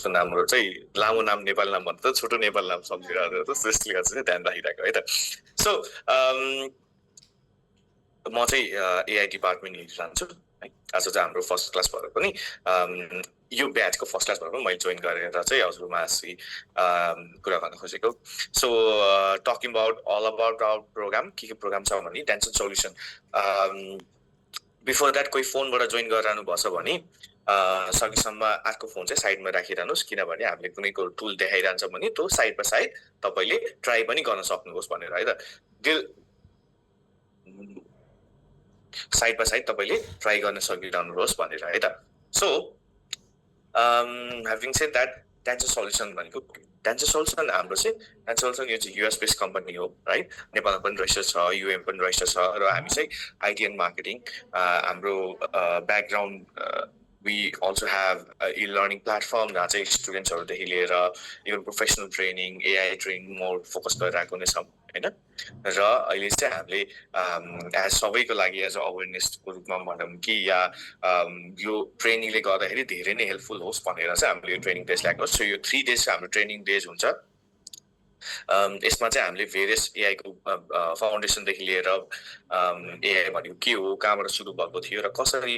नामहरू चाहिँ लामो नाम नेपाली नाम भन्दा त छोटो नेपाली नाम सम्झिरहेको त त्यसले गर्दा चाहिँ ध्यान राखिरहेको है त। सो म चाहिँ एआई डिपार्टमेन्ट हेरिरहन्छु है। आज चाहिँ हाम्रो फर्स्ट क्लास भएर पनि यो ब्याचको फर्स्ट क्लास भएर पनि मैले जोइन गरेर चाहिँ हजुरमा कुरा गर्न खोजेको। So talking about all about our programme के प्रोग्राम छ भने टेन्सन सोल्युसन। बिफोर द्याट कोही फोनबाट जोइन गरिरहनु भएछ भने सकेसम्म अर्को फोन चाहिँ साइडमा राखिरहनुहोस्, किनभने हामीले कुनै टुल देखाइरहन्छ भने त्यो साइड बाई साइड तपाईँले ट्राई पनि गर्न सक्नुहोस् भनेर है त। साइड बाई साइड तपाईँले ट्राई गर्न सकिरहनुहोस् भनेर है त। So having shed that tension solution भनेको टेन्सन सोल्युसन हाम्रो चाहिँ टेन्सन सोल्युसन यो चाहिँ युएस बेस्ड कम्पनी हो है। नेपालमा पनि रजिस्टर छ, युएम पनि रजिस्टर छ र हामी चाहिँ आइटी एन्ड मार्केटिङ हाम्रो background we also have a learning platform जहाँ चाहिँ स्टुडेन्ट्सहरूदेखि लिएर even professional training AI training more focus गरिरहेको नै छौँ होइन। र अहिले चाहिँ हामीले एज सबैको लागि एज अ अवेरनेसको रूपमा भनौँ कि या यो ट्रेनिङले गर्दाखेरि धेरै नै हेल्पफुल होस् भनेर चाहिँ हामीले यो ट्रेनिङ डेज ल्याएको। सो यो 3 days हाम्रो ट्रेनिङ डेज हुन्छ। यसमा चाहिँ हामीले भेरियस एआईको फाउन्डेसनदेखि लिएर एआई भनेको के हो, कहाँबाट सुरु भएको थियो र कसरी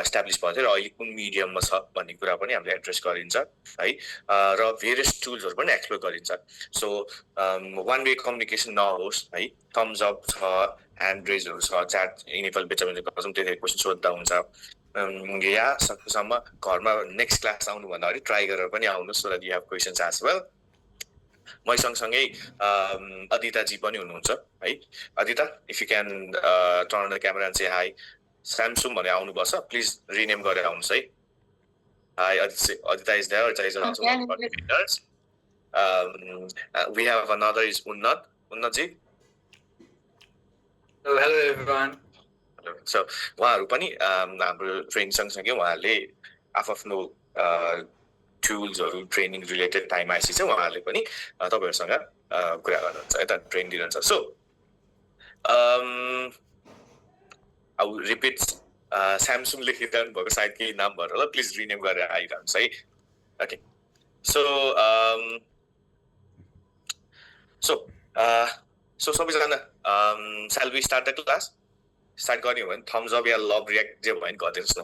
इस्टाब्लिस भएको थियो र अहिले कुन मिडियममा छ भन्ने कुरा पनि हामीले एड्रेस गरिन्छ है। र भेरियस टुल्सहरू पनि एक्सप्लोर गरिन्छ। सो वान वे कम्युनिकेसन नहोस् है, थम्स अप छ, ह्यान्ड रेजहरू छ, च्याट इनेबल बेच्चा कसम त्यही क्वेसन सोद्धा हुन्छ या सकेसम्म घरमा नेक्स्ट क्लास आउनुभन्दा अगाडि ट्राई गरेर पनि आउनुहोस् so that you have questions as well. मै सँगसँगै अदिताजी पनि हुनुहुन्छ है। Adita if you can turn the camera and say high. Samsung भने आउनुपर्छ, प्लिज रिनेम गरेर आउनुहोस् है। High Adita is there, Adita is also one of our leaders. We have another is Unnat. Unnatजी hello everyone. So उहाँहरू पनि हाम्रो ट्रेनिङ सँगसँगै उहाँहरूले आफ्नो टुल्सहरू ट्रेनिङ रिलेटेड टाइम आएपछि चाहिँ उहाँहरूले पनि तपाईँहरूसँग कुरा गर्नुहुन्छ है त, ट्रेनिङ दिनुहुन्छ। सो अब रिपिट स्यामसुङ लेखिरहनु भएको सायद केही नाम भएर होला, प्लिज रिनेम गरेर आइरहनुहोस् है। ओके सो सबैजना shall we start the class. Start गर्ने हो भने थम्स अप या लभ रियाक्ट जे भयो भने गरिदिनुहोस् न।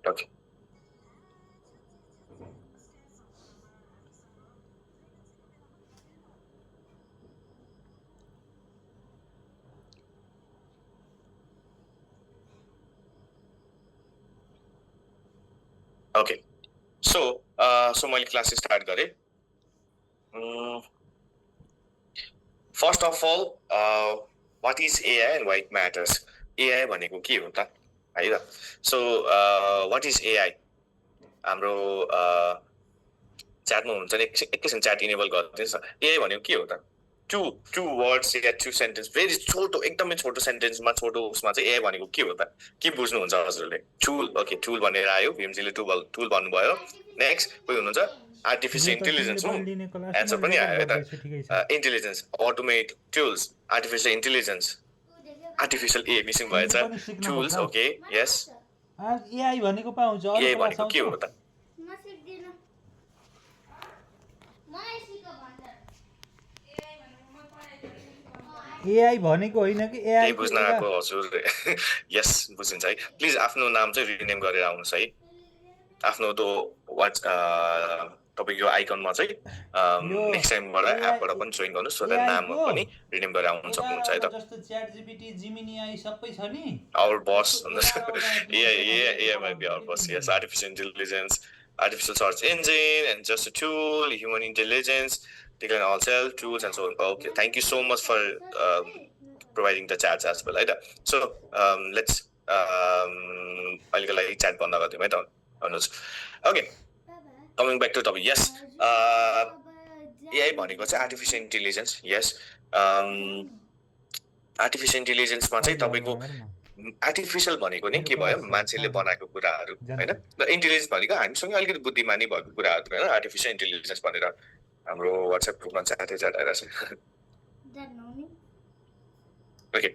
Okay. Okay. So मैले क्लास स्टार्ट गरेँ। First of all what is AI and why it matters. AI भनेको के हो त है त। सो वाट इज एआई, हाम्रो च्याटमा हुन्छ नि, एकैछिन च्याट इनेबल गरिदिनुहोस् न। एआई भनेको के हो त, to words yeah 2 sentence, very छोटो एकदमै छोटो सेन्टेन्समा छोटो उसमा चाहिँ एआई भनेको के हो त, के बुझ्नुहुन्छ हजुरले? टुल, ओके टुल भनेर आयो, भीमजीले टुल भन्नुभयो। नेक्स्ट कोही हुनुहुन्छ आर्टिफिसियल इन्टेलिजेन्स हो, एन्सर पनि आयो है त। Intelligence, automate tools, artificial intelligence, artificial A missing भएछ, टुल्स ओके यस। एआई भनेको पाउँछ, एआई भनेको के हो त? एआई भनेको होइन कि एआई बुझ्न आएको हजुर यस बुझिन्छ है। प्लिज आफ्नो नाम चाहिँ रिनेम गरेर आउनुहोस् है। आफ्नो त्यो तपाईँको आइकनमा चाहिँ नेक्स्ट टाइमबाट एपबाट पनि जोइन गर्नुहोस् सो द्याट नाम पनि रिनेम गरेर आउनु सक्नुहुन्छ है त। जस्तो च्याट जीपीटी जिमिनी आई सबै छ नि, our boss AI might be our boss yes. Artificial intelligence, artificial search engine, and just a tool, human intelligence, decline all self tools and so on. Okay, thank you so much for providing the chats as well. Right? So let's chat banda gardime ta hanuns. Okay, coming back to topic. Yes, AI bhaneko chahi artificial intelligence. Yes, artificial intelligence ma chahi tapaiko artificial भनेको नै के भयो, मान्छेले बनाएको कुराहरू हैन। र intelligence भनेको हामीसँग अलिकति बुद्धिमानी भएको कुराहरू हैन। आर्टिफिसियल इन्टेलिजेन्स भनेर हाम्रो WhatsApp ग्रुपमा च्याट आइरहेछ। ओके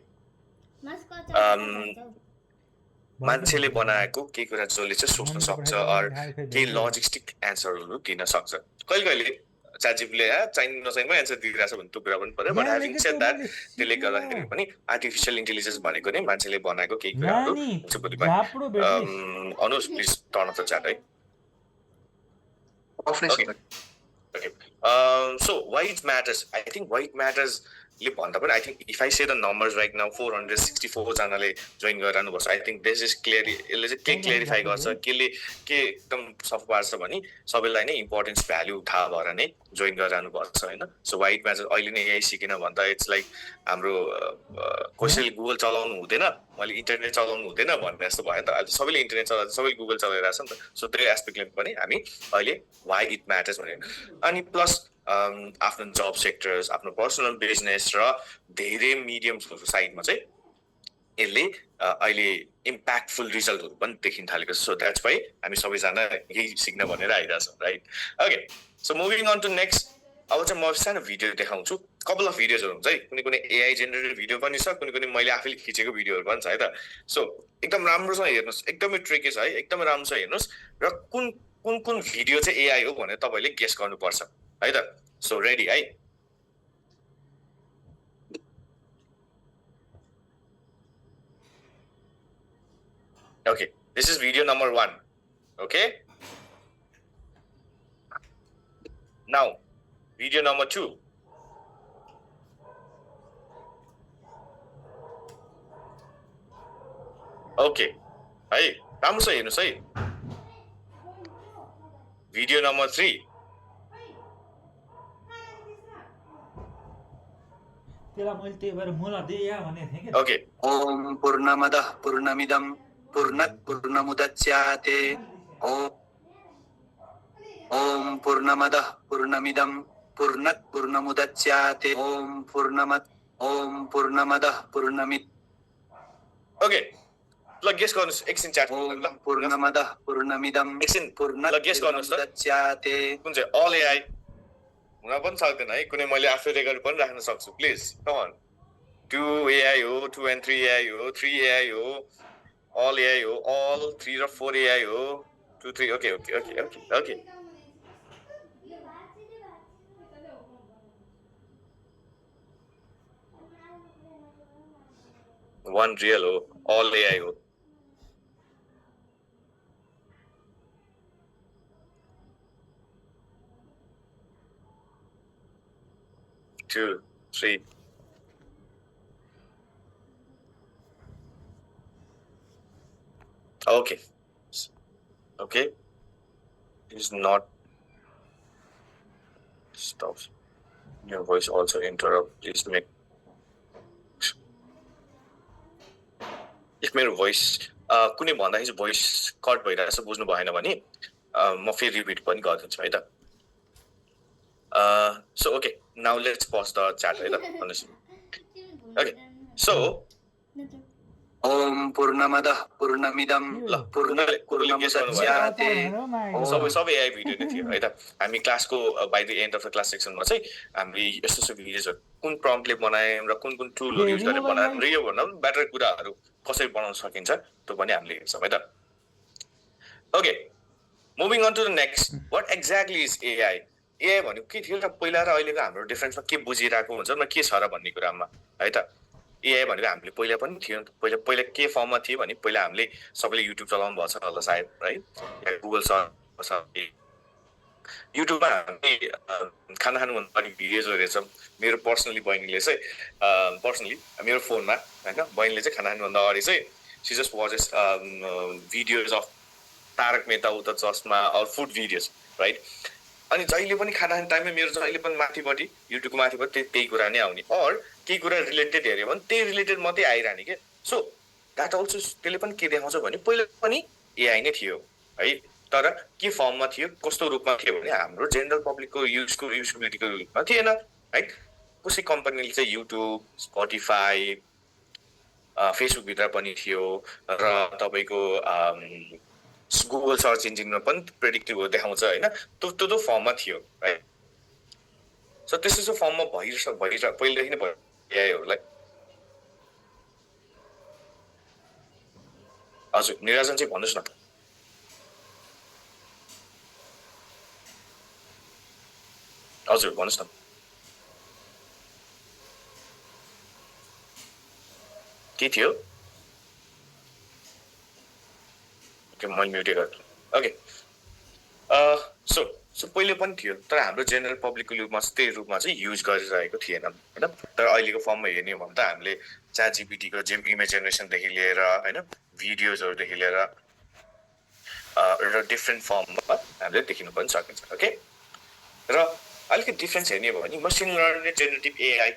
मान्छेले बनाएको केही कुरा जसले चाहिँ सोच्न सक्छ अर केही लजिस्टिक एन्सरहरू दिन सक्छ कहिले कहिले च्याटजिपीले चाहिने नचाहिनेमा एन्सर दिइरहेछ भने त्यो कुरा पनि पर्यो बट ह्याभिङ सेड द्याट त्यसले गर्दाखेरि पनि आर्टिफिसियल इन्टेलिजेन्स भनेको नै मान्छेले बनाएको केही कुराहरू Anuj please turn of the chat है Okay. So why it matters? I think why it matters. भन्दा पनि I think if I say the numbers right now 464 जनाले जोइन गरिरहनु पर्छ I think this is clearly यसले चाहिँ के क्लियरिफाई गर्छ केले के एकदम सफा पार्छ भने सबैलाई नै इम्पोर्टेन्स भ्यालु थाहा भएर नै जोइन गरिरहनु पर्छ हैन सो वाइ इट म्याटर्स अहिले नै यही सिकिन भन्दा इट्स लाइक हाम्रो कसैले गुगल चलाउनु हुँदैन मैले इन्टरनेट चलाउनु हुँदैन भन्ने जस्तो भयो नि त अहिले सबैले इन्टरनेट चलाउँछ सबैले गुगल चलाइरहेछ नि त सो त्यो एस्पेक्टले पनि हामी अहिले वाइ इट म्याटर्स भनेर अनि प्लस आफ्नो जब सेक्टर्स आफ्नो पर्सनल बिजनेस र धेरै मिडियमहरुको साइडमा चाहिँ यसले अहिले इम्प्याक्टफुल रिजल्टहरु पनि देखिन थालेको छ सो द्याट्स व्हाई हामी सबैजना यही सिक्न भनेर आइरहेछौँ right okay so moving on to next अब चाहिँ म सानो भिडियो देखाउँछु कपल अफ भिडियोजहरु हुन्छ है कुनै कुनै एआई जेनेरेटेड भिडियो पनि छ कुनै कुनै मैले आफैले खिचेको भिडियोहरु पनि छ है त सो एकदम राम्रोसँग हेर्नुस् एकदमै ट्रिकी छ है एकदमै राम्रोसँग हेर्नुस् र कुन कुन कुन भिडियो चाहिँ एआई हो भनेर तपाईले गेस गर्नुपर्छ है त सो रेडी है Okay, this is video number 1. Okay. Now, video number 2. Okay. Hey, राम्रो छ हेर्नुस् है. Video number 3. Okay. Om Purnamadah Purnamidam Purnat Purnamudachyate Om Purnamadah Purnamidam Purnat Purnamudachyate Om Purnamadah Purnamid Okay. Like guess गर्नुस् एकछिन chat Om Purnamadah Purnamidam एकछिन Purnat guess गर्नुस् त Purnamudachyate कुन चाहिँ all AI हुन पनि सक्दैन है कुनै मैले आफै रेकर्ड पनि राख्न सक्छु प्लिज कम अन 2 AI हो 2 and 3 AI हो 3 AI हो all AI हो all 3 or 4 AI हो 2 3 okay one real हो all AI हो two 3 Okay. Okay. It is not. Stop. Your voice also interrupt. Please make. If my voice, कुनै भन्दाखेरि voice cut भइरहेछ बुझ्नु भएन भने म फेरि रिपिट पनि गरिदिन्छु है त. So okay, now let's pause the chat है त. Okay. So. Om Purnamadah Purnamidam Purnamudachyate सबै एआई भिडियो नै थियो है त हामी क्लासको by the end of the class सेक्सनमा चाहिँ हामीले यस्तो भिडियोजहरु कुन प्रम्प्टले बनायौं र कुन कुन टुलहरु युज गरेर बनायौं र यो भन्दा पनि बेटर कुराहरु कसरी बनाउन सकिन्छ त्यो पनि हामीले हेर्छौं है त okay moving on to the next what exactly is AI AI भनेको के थियो र पहिला र अहिलेको हाम्रो डिफरेन्समा के बुझिरहेको हुन्छ र के छ र भन्ने कुरामा है त एआई भनेको हामीले पहिला पनि थियो पहिला के फर्ममा थियो भने पहिला हामीले सबैले युट्युब चलाउनु भएको छ होला सायद राइट या गुगल सर्च युट्युबमा हामीले खाना खानुभन्दा अगाडि भिडियोजहरु हेर्छौँ मेरो पर्सनली बहिनीले चाहिँ मेरो फोनमा हैन बहिनीले चाहिँ खाना खानुभन्दा अगाडि चाहिँ she just watches videos of Taarak Mehta Ooltah Chashmah or food videos right अनि जहिले पनि खाना खाने टाइममा मेरो जहिले पनि माथिपट्टि युट्युबको माथिपट्टि त्यही कुरा नै आउने अर केही कुरा रिलेटेड हेर्यो भने त्यही रिलेटेड मात्रै आइरहने के सो द्याट अल्सो त्यसले पनि के देखाउँछ भने पहिला पनि एआई नै थियो है तर के फर्ममा थियो कस्तो रूपमा थियो भने हाम्रो जेनरल पब्लिकको युजबिलिटीको रूपमा थिएन है कसै कम्पनीले चाहिँ युट्युब स्पोटिफाई फेसबुक भित्र पनि थियो र तपाईको गुगल सर्च इन्जिनमा पनि प्रेडिक्टिभ देखाउँछ हैन त्यो फर्ममा थियो राइट सो त्यस्तो फर्ममा भइरहेको पहिलेदेखि नै भयो एआईहरुलाई हजुर निराजन चाहिँ भन्नुहोस् न हजुर भन्नुहोस् न के थियो ओके मैले म्युट गरेँ ओके सो पहिले पनि थियो तर हाम्रो जेनरल पब्लिकको रूपमा चाहिँ युज गरिरहेको थिएन हैन तर अहिलेको फर्ममा हेर्ने हो भने त हामीले च्याट जीपीटीको इमेज जेनेरेसनदेखि लिएर हैन भिडियोजहरुदेखि लिएर एउटा डिफ्रेन्ट फर्ममा हामीले देखिन पनि सकिन्छ ओके र अलिकति डिफरेन्स हेर्ने हो भने मसिन लर्निङ जेनेरेटिभ एआई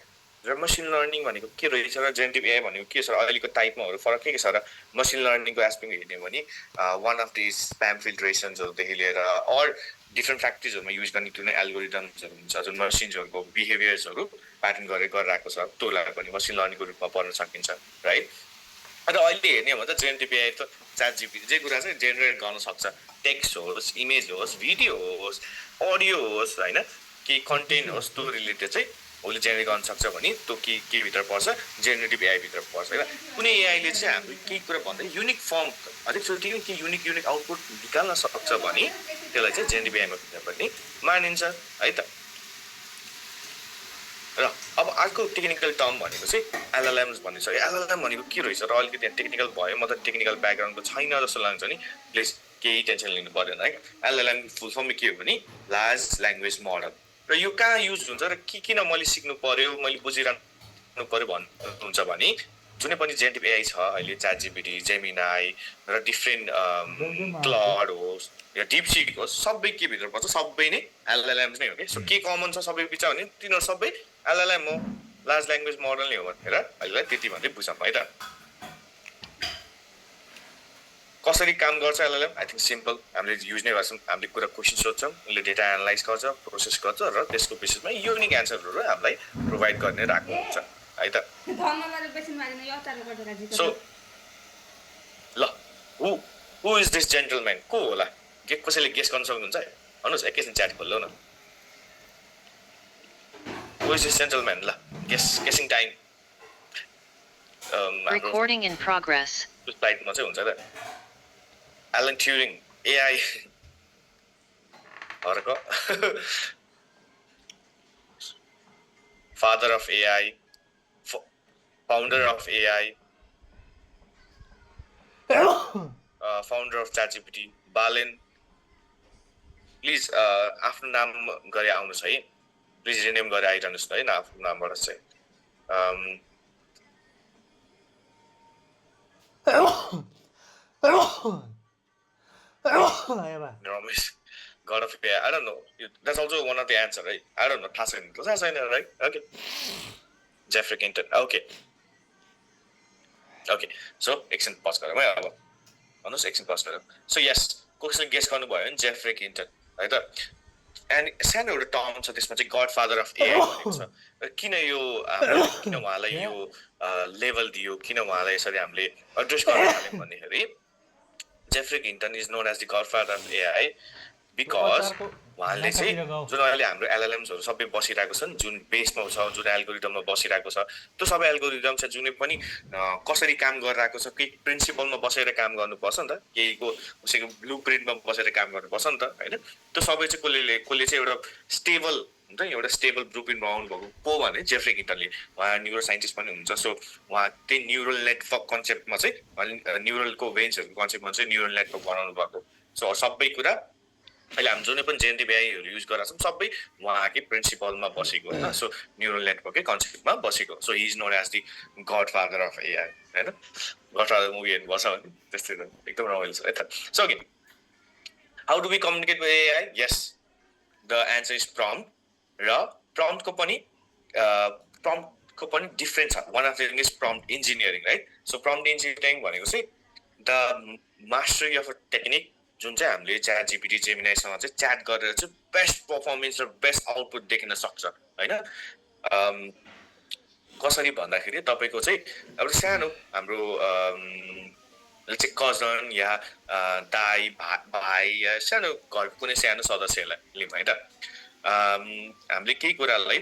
र मसिन लर्निङ भनेको के रहेछ र जेनेरेटिभ एआई भनेको के छ र अहिलेको टाइपमाहरु फरक के छ र मसिन लर्निङको एस्पेक्ट हेर्ने हो भने वान अफ द स्प्याम फिल्ट्रेसन्सहरुदेखि लिएर अर डिफ्रेन्ट फ्याक्ट्रिजहरुमा युज गर्ने जुन एल्गोरिदम्सहरु हुन्छ जुन मसिन्सहरुको बिहेभियर्सहरु प्याटर्न गरिरहेको छ त्यसलाई पनि मसिन लर्निङको रूपमा पढ्न सकिन्छ राइट र अहिले हेर्ने हो भने त जेनेरेटिभ एआई त च्याट जीपीटी जे कुरा चाहिँ जेनेरेट गर्न सक्छ टेक्स्ट होस् इमेज होस् भिडियो होस् अडियो होस् हैन के कन्टेन्ट होस् त्यो रिलेटेड चाहिँ उसले जेनेरेट गर्न सक्छ भने त्यो के भित्र पर्छ जेनेरेटिभ एआई भित्र पर्छ हैन कुनै एआईले चाहिँ हाम्रो केही कुरा भन्दै युनिक फर्म अलिकति के युनिक आउटपुट निकाल्न सक्छ भने त्यसलाई चाहिँ जेनेरेटिभ एआईमा भित्र पनि मानिन्छ है त र अब अर्को टेक्निकल टर्म भनेको चाहिँ एलएलएम्स भन्ने छ एलएलएम भनेको के रहेछ र अलिकति टेक्निकल भयो म त टेक्निकल ब्याकग्राउन्डको छैन जस्तो लाग्छ नि प्लिज केही टेन्सन लिनु पर्दैन है एलएलएम फुल फर्म के हो भने लार्ज ल्याङ्ग्वेज मोडल र यो कहाँ युज हुन्छ र किन मैले सिक्नु पर्यो मैले बुझिरहनु पर्यो भन्नुहुन्छ भने जुनै पनि जेनेरेटिभ एआई छ अहिले च्याट जीपीटी जेमिनाई र डिफ्रेन्ट क्लाउड होस् या डीपसीक होस् सबै के भित्र पर्छ सबै नै एलएलएम्स नै हो के सो के कमन छ सबै बिच भने तिनीहरु सबै एलएलएम हो लार्ज ल्याङ्ग्वेज मोडल नै हो भनेर अहिले त्यति भन्दै बुझौँ है त कसरी काम गर्छ एलएलएम आई थिंक सिम्पल हामीले युज नै गर्छौं हामीले कुरा क्वेशन सोध्छौं उसले डेटा एनालाइज गर्छ प्रोसेस गर्छ र त्यसको बेसिसमा युनिक एन्सरहरु हामीलाई प्रोवाइड गर्ने राख्नु हुन्छ है त सो ल हु इज दिस जेन्टलम्यान को होला के कसैले गेस गर्न सक्नुहुन्छ भन्नुस् एकैछिन च्याट खोल्नु न हु इज दिस जेन्टलम्यान ल guessing time Recording in progress. स्लाइडमा चाहिँ हुन्छ त Alan Turing, AI. Oracle. Father of AI, founder of AI, founder of ChatGPT, Balin. Please, आफ्नो नाम गरे आउनुस् है. Please rename गरे आइरहनुस् है न आफ्नो नामबाट चाहिँ. Ramesh, God of AI. I don't know. That's also one of the answer, right? I don't know. That's right? Okay. Jeffrey Hinton. Okay. So, एकछिन पज गरौँ है अब. भन्नुस् एकछिन पज गरौँ. So yes, कसैले गेस गर्नुभयो भने जेफ्री किन्टन है त. एन्ड सानो एउटा टर्म छ त्यसमा चाहिँ गड फादर अफ एआई भनेको छ. किन यो किन उहाँलाई यो लेभल दियो किन उहाँलाई यसरी हामीले एड्रेस गर्न थाल्यौँ भन्दाखेरि Geoffrey Hinton is known as the godfather of AI because उहाँले चाहिँ जुन अहिले हाम्रो एलएलएम्सहरु सबै बसिरहेको छन् जुन बेसमा छ जुन एल्गोरिदममा बसिरहेको छ त्यो सबै एल्गोरिदम चाहिँ जुनै पनि कसरी काम गरिरहेको छ केही प्रिन्सिपलमा बसेर काम गर्नुपर्छ नि त केहीको उसैको ब्लुप्रिन्टमा बसेर काम गर्नुपर्छ नि त हैन त्यो सबै चाहिँ कसले चाहिँ एउटा स्टेबल हुन्छ नि एउटा स्टेबल ब्लुप्रिन्ट बनाउनु भएको को भने जेफ्री हिन्टनले उहाँ न्युरो साइन्टिस्ट पनि हुन्छ सो उहाँ त्यही न्युरल नेटवर्क कन्सेप्टमा चाहिँ न्युरलको वेन्सहरुको कन्सेप्टमा चाहिँ न्युरल नेटवर्क बनाउनु भएको सो सबै कुरा अहिले हामी जुनै पनि जेनेरेटिभ एआईहरु युज गरेका छौं सबै उहाँकै प्रिन्सिपलमा बसेको हैन सो न्युरल नेटवर्ककै कन्सेप्टमा बसेको so he is known as the godfather of AI हैन गडफादर मुभी हेर्नुपर्छ भने त्यस्तै एकदम रमाइलो छ है त so okay how do we communicate with AI yes the answer is prompt र प्रम्प्टको पनि डिफरेन्ट छ one of the is prompt engineering right so prompt engineering भनेको चाहिँ the mastery of a technique जुन चाहिँ हामीले च्याट जीपीटी जेमिनाईसँग चाहिँ च्याट गरेर चाहिँ बेस्ट परफर्मेन्स र बेस्ट आउटपुट देखिन सक्छ हैन कसरी भन्दाखेरि तपाईको चाहिँ एउटा सानो हाम्रो चाहिँ कजन या दाइ भाइ या सानो घरको कुनै सानो सदस्यलाई लिउँ है त हामीले केही कुरालाई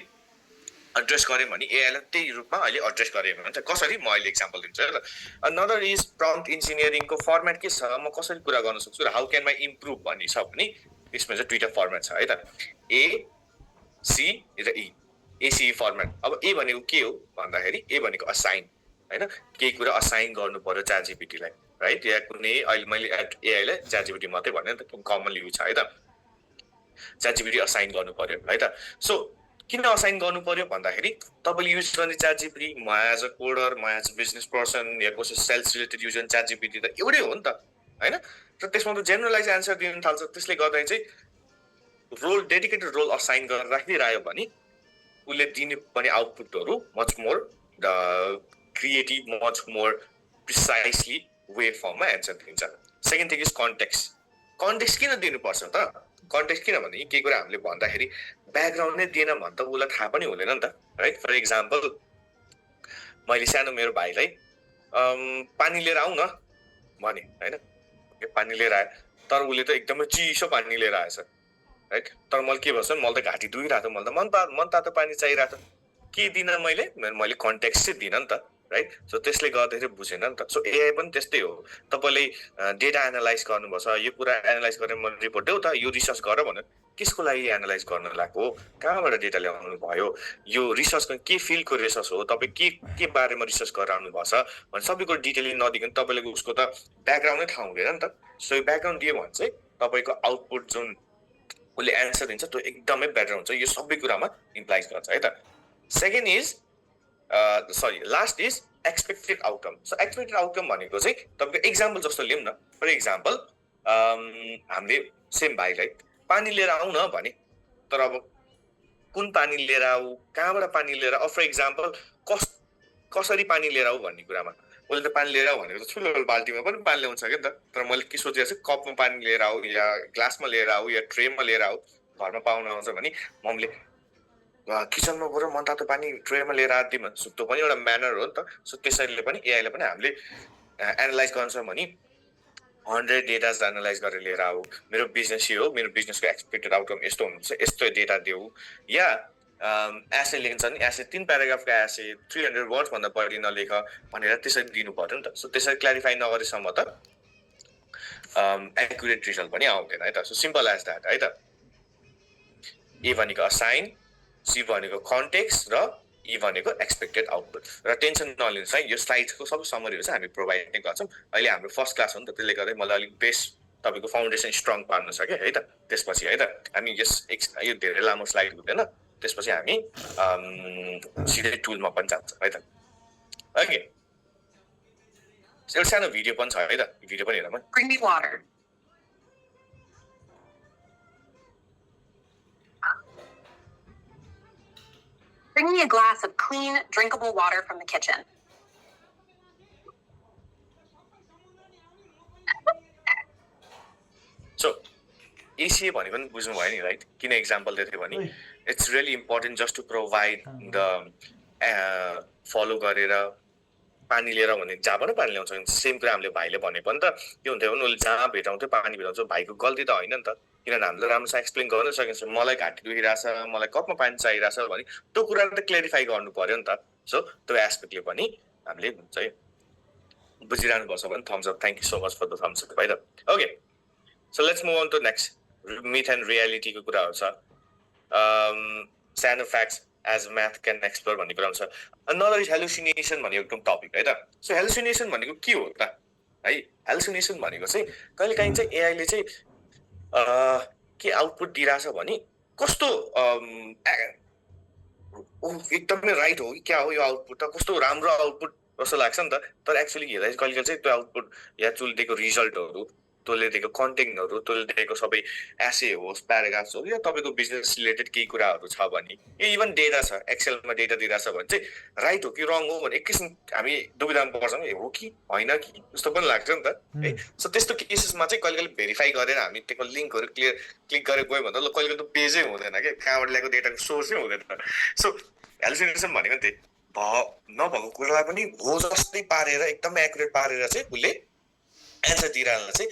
एड्रेस गऱ्यौँ भने एआईलाई त्यही रूपमा अहिले एड्रेस गऱ्यौँ भने चाहिँ कसरी म अहिले इक्जाम्पल दिन्छु है ल अनदर इज प्रम्प्ट इन्जिनियरिङको फर्मेट के छ म कसरी कुरा गर्न सक्छु र हाउ क्यान माई इम्प्रुभ भन्ने छ भने त्यसमा चाहिँ दुईवटा फर्मेट छ है त ए सी र ई एसी फर्मेट अब ए भनेको के हो भन्दाखेरि ए भनेको असाइन होइन केही कुरा असाइन गर्नु पर्यो च्याट जिपिटीलाई राइट या कुनै अहिले मैले एआईलाई च्याट जिपिटी मात्रै भने नि त कमन युज छ है त च्याट जिपिटी असाइन गर्नु पर्यो है त सो किन असाइन गर्नु पर्यो भन्दाखेरि तपाईँले युज गर्ने च्याट जिपिटी म एज अ कोडर म एज अ बिजनेस पर्सन या कसै सेल्स रिलेटेड युज गर्ने च्याट जिपिटी त एउटै हो नि त होइन र त्यसमा त जेनरलाइज एन्सर दिन थाल्छ त्यसले गर्दा चाहिँ रोल डेडिकेटेड रोल असाइन गरेर राखिदिइरह्यो भने उसले दिने पनि आउटपुटहरू much more creative much more precisely way फर्ममा एन्सर दिन्छ सेकेन्ड थिङ इज कन्टेक्स्ट किन दिनुपर्छ त कन्टेक्स्ट किनभने केही कुरा हामीले भन्दाखेरि ब्याकग्राउन्ड नै दिएन भने त उसलाई थाहा पनि हुँदैन नि त राइट फर इक्जाम्पल मैले सानो मेरो भाइलाई पानी लिएर आऊ न भने होइन पानी लिएर आयो तर उसले त एकदमै चिसो पानी लिएर आएछ राइट तर मैले के भन्छ मलाई त घाँटी दुइरहेको थियो मलाई त मन तातो पानी चाहिरहेको थियो के दिनँ मैले कन्टेक्स्ट चाहिँ दिनँ नि त राइट सो त्यसले गर्दाखेरि बुझेन नि त सो एआई पनि त्यस्तै हो तपाईँले डेटा एनालाइज गर्नुपर्छ यो कुरा एनालाइज गरेर मैले रिपोर्ट देऊ त यो रिसर्च गर भने कसको लागि एनालाइज गर्न लागेको हो कहाँबाट डेटा ल्याउनु भयो यो रिसर्चको के फिल्डको रिसर्च हो तपाईँ के बारेमा रिसर्च गराउनु भएको छ भने सबैको डिटेलिङ नदिकन तपाईँले उसको त ब्याकग्राउन्डै थाहा हुँदैन नि त सो यो ब्याकग्राउन्ड दियो भने चाहिँ तपाईँको आउटपुट जुन उसले एन्सर दिन्छ त्यो एकदमै बेटर हुन्छ यो सबै कुरामा इम्प्लाइज गर्छ है त second is last is expected outcome so expected outcome भनेको चाहिँ तपाईँको इक्जाम्पल जस्तो लिउँ न फर इक्जाम्पल हामीले सेम भाइलाई पानी लिएर आऊ न भने तर अब कुन पानी लिएर आऊ कहाँबाट पानी लिएर आऊ फर इक्जाम्पल कसरी पानी लिएर आऊ भन्ने कुरामा उसले त पानी लिएर आऊ भनेको त ठुलो बाल्टीमा पनि पानी ल्याउन सक्यो नि त तर मैले के सोचेको छु कपमा पानी लिएर आऊ या ग्लासमा लिएर आऊ या ट्रेमा लिएर आऊ घरमा पाउन आउँछ भने मम्मीले किचनमा गएर मन तातो पानी ट्रेमा लिएर आदिम सो त्यो पनि एउटा म्यानर हो नि त सो त्यसैले पनि एआईले पनि हामीले एनालाइज गर्छौँ भने 100 डेटाज एनालाइज गरेर लिएर आऊ मेरो बिजनेस यो हो मेरो बिजनेसको एक्सपेक्टेड आउटकम यस्तो हुनुहुन्छ यस्तो डेटा देऊ या एसे लेख्छ नि एसे 3 प्याराग्राफको एसे 300 वर्ड्स भन्दा बढी नलेख भनेर त्यसरी दिनु पर्यो नि त सो त्यसरी क्ल्यारिफाई नगरेसम्म त एक्युरेट रिजल्ट पनि आउँदैन है त सो सिम्पल एज द्याट है त ए भनेको असाइन सी भनेको कन्टेक्स्ट र ई भनेको एक्सपेक्टेड आउटपुट र टेन्सन नलिनुहोस् है यो स्लाइड्सको सबै समरीहरू चाहिँ हामी प्रोभाइड नै गर्छौँ अहिले हाम्रो फर्स्ट क्लास हो नि त त्यसले गर्दा मलाई अलिक बेस तपाईँको फाउन्डेसन स्ट्रङ पार्नु छ क्या है त त्यसपछि है त हामी यो धेरै लामो स्लाइड हुँदैन त्यसपछि हामी सिधै टुलमा पनि जान्छ है त ओके एउटा सानो भिडियो पनि छ है त भिडियो पनि हेरौँ Bring me water. Bring me a glass of clean, drinkable water from the kitchen. So एसिए भनेको पनि बुझ्नु भयो नि राइट किन इक्जाम्पल दिएको थियो भने it's really important just to provide the follow गरेर पानी लिएर भने जहाँबाट पानी ल्याउँछ सेम कुरा हामीले भाइले भने पनि त के हुन्थ्यो भने उसले जहाँ भेटाउँथ्यो पानी भेटाउँछ भाइको गल्ती त होइन नि त किनभने हामीले राम्रोसँग एक्सप्लेन गर्न सकिन्छ मलाई घाँटी दुखिरहेछ मलाई कपमा पानी चाहिरहेछ भने त्यो कुरा त क्लियरिफाई गर्नु पर्यो नि त सो त्यो एस्पेक्टले पनि हामीले चाहिँ बुझिरहनुपर्छ भने thumbs up thank you so much for the thumbs up है त okay so let's move on to next myth and रियालिटीको कुराहरू छ सानो facts as math can explore भन्ने कुरा हुन्छ अनदर इज हेलुसिनेसन भनेको एकदम टपिक है त सो हेलुसिनेसन भनेको के हो त है हेलुसिनेसन भनेको चाहिँ कहिलेकाहीँ चाहिँ एआईले चाहिँ के आउटपुट दिइरहेछ भने कस्तो एकदमै राइट हो कि क्या हो यो आउटपुट त कस्तो राम्रो आउटपुट जस्तो लाग्छ नि त तर एक्चुअली हेर्दा कहिले चाहिँ त्यो आउटपुट या तँले दिएको रिजल्टहरू तँले दिएको कन्टेन्टहरू तँले दिएको सबै एसे होस् प्याराग्राफ्स हो या तपाईँको बिजनेस रिलेटेड केही कुराहरू छ भने इभन डेटा छ एक्सेलमा डेटा दिइरहेछ भने चाहिँ राइट हो कि रङ हो भने एकैछिन हामी दुविधामा पर्छौँ हो कि होइन कि जस्तो पनि लाग्छ नि त है सो त्यस्तो केसेसमा चाहिँ कहिले कहिले भेरिफाई गरेर हामी त्यसको लिङ्कहरू क्लिक गरेर गयो भने त कहिले कहिले त पेजै हुँदैन क्या कहाँबाट ल्याएको डेटाको सोर्सै हुँदैन सो हेलुसिनेसन भनेको त्यही नभएको कुरालाई पनि हो जस्तै पारेर एकदमै एकुरेट पारेर चाहिँ उसले एन्सर दिइरहन चाहिँ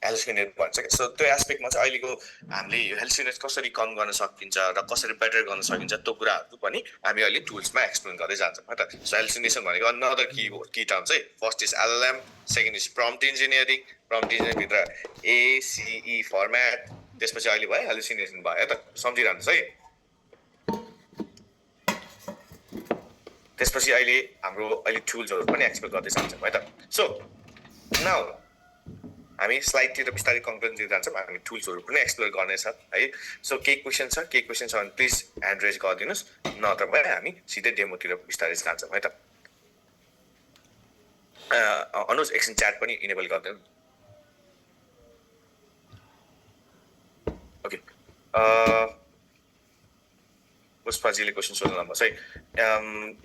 हेलुसिनेट भन्छ क्या. सो त्यो एस्पेक्टमा चाहिँ अहिलेको हामीले हेलुसिनेट कसरी कम गर्न सकिन्छ र कसरी बेटर गर्न सकिन्छ त्यो कुराहरू पनि हामी अहिले टुल्समा एक्सप्लेन गर्दै जान्छौँ है त. सो हेलुसिनेसन भनेको अनदर की टर्म चाहिँ first is LLM, second is prompt engineering. Prompt इन्जिनियरिङभित्र ACE फर्मेट, त्यसपछि अहिले भयो हेलुसिनेसन भयो है त. सम्झिरहनुहोस् है. त्यसपछि अहिले हाम्रो टुल्सहरू पनि एक्सप्लेन गर्दै जान्छौँ है त. सो नाउ हामी स्लाइडतिर बिस्तारै कन्क्लुजनतिर जान्छौँ. हामी टुल्सहरू पनि एक्सप्लोर गर्नेछ है. सो केही क्वेसन छ भने प्लिज ह्यान्ड रेज गरिदिनुहोस्, नत्र भए हामी सिधै डेमोतिर बिस्तारै जान्छौँ है त. अनुज एकछिन च्याट पनि इनेबल गरिदिनु. ओके, पुष्पाजीले क्वेसन सोध्नुभएको है.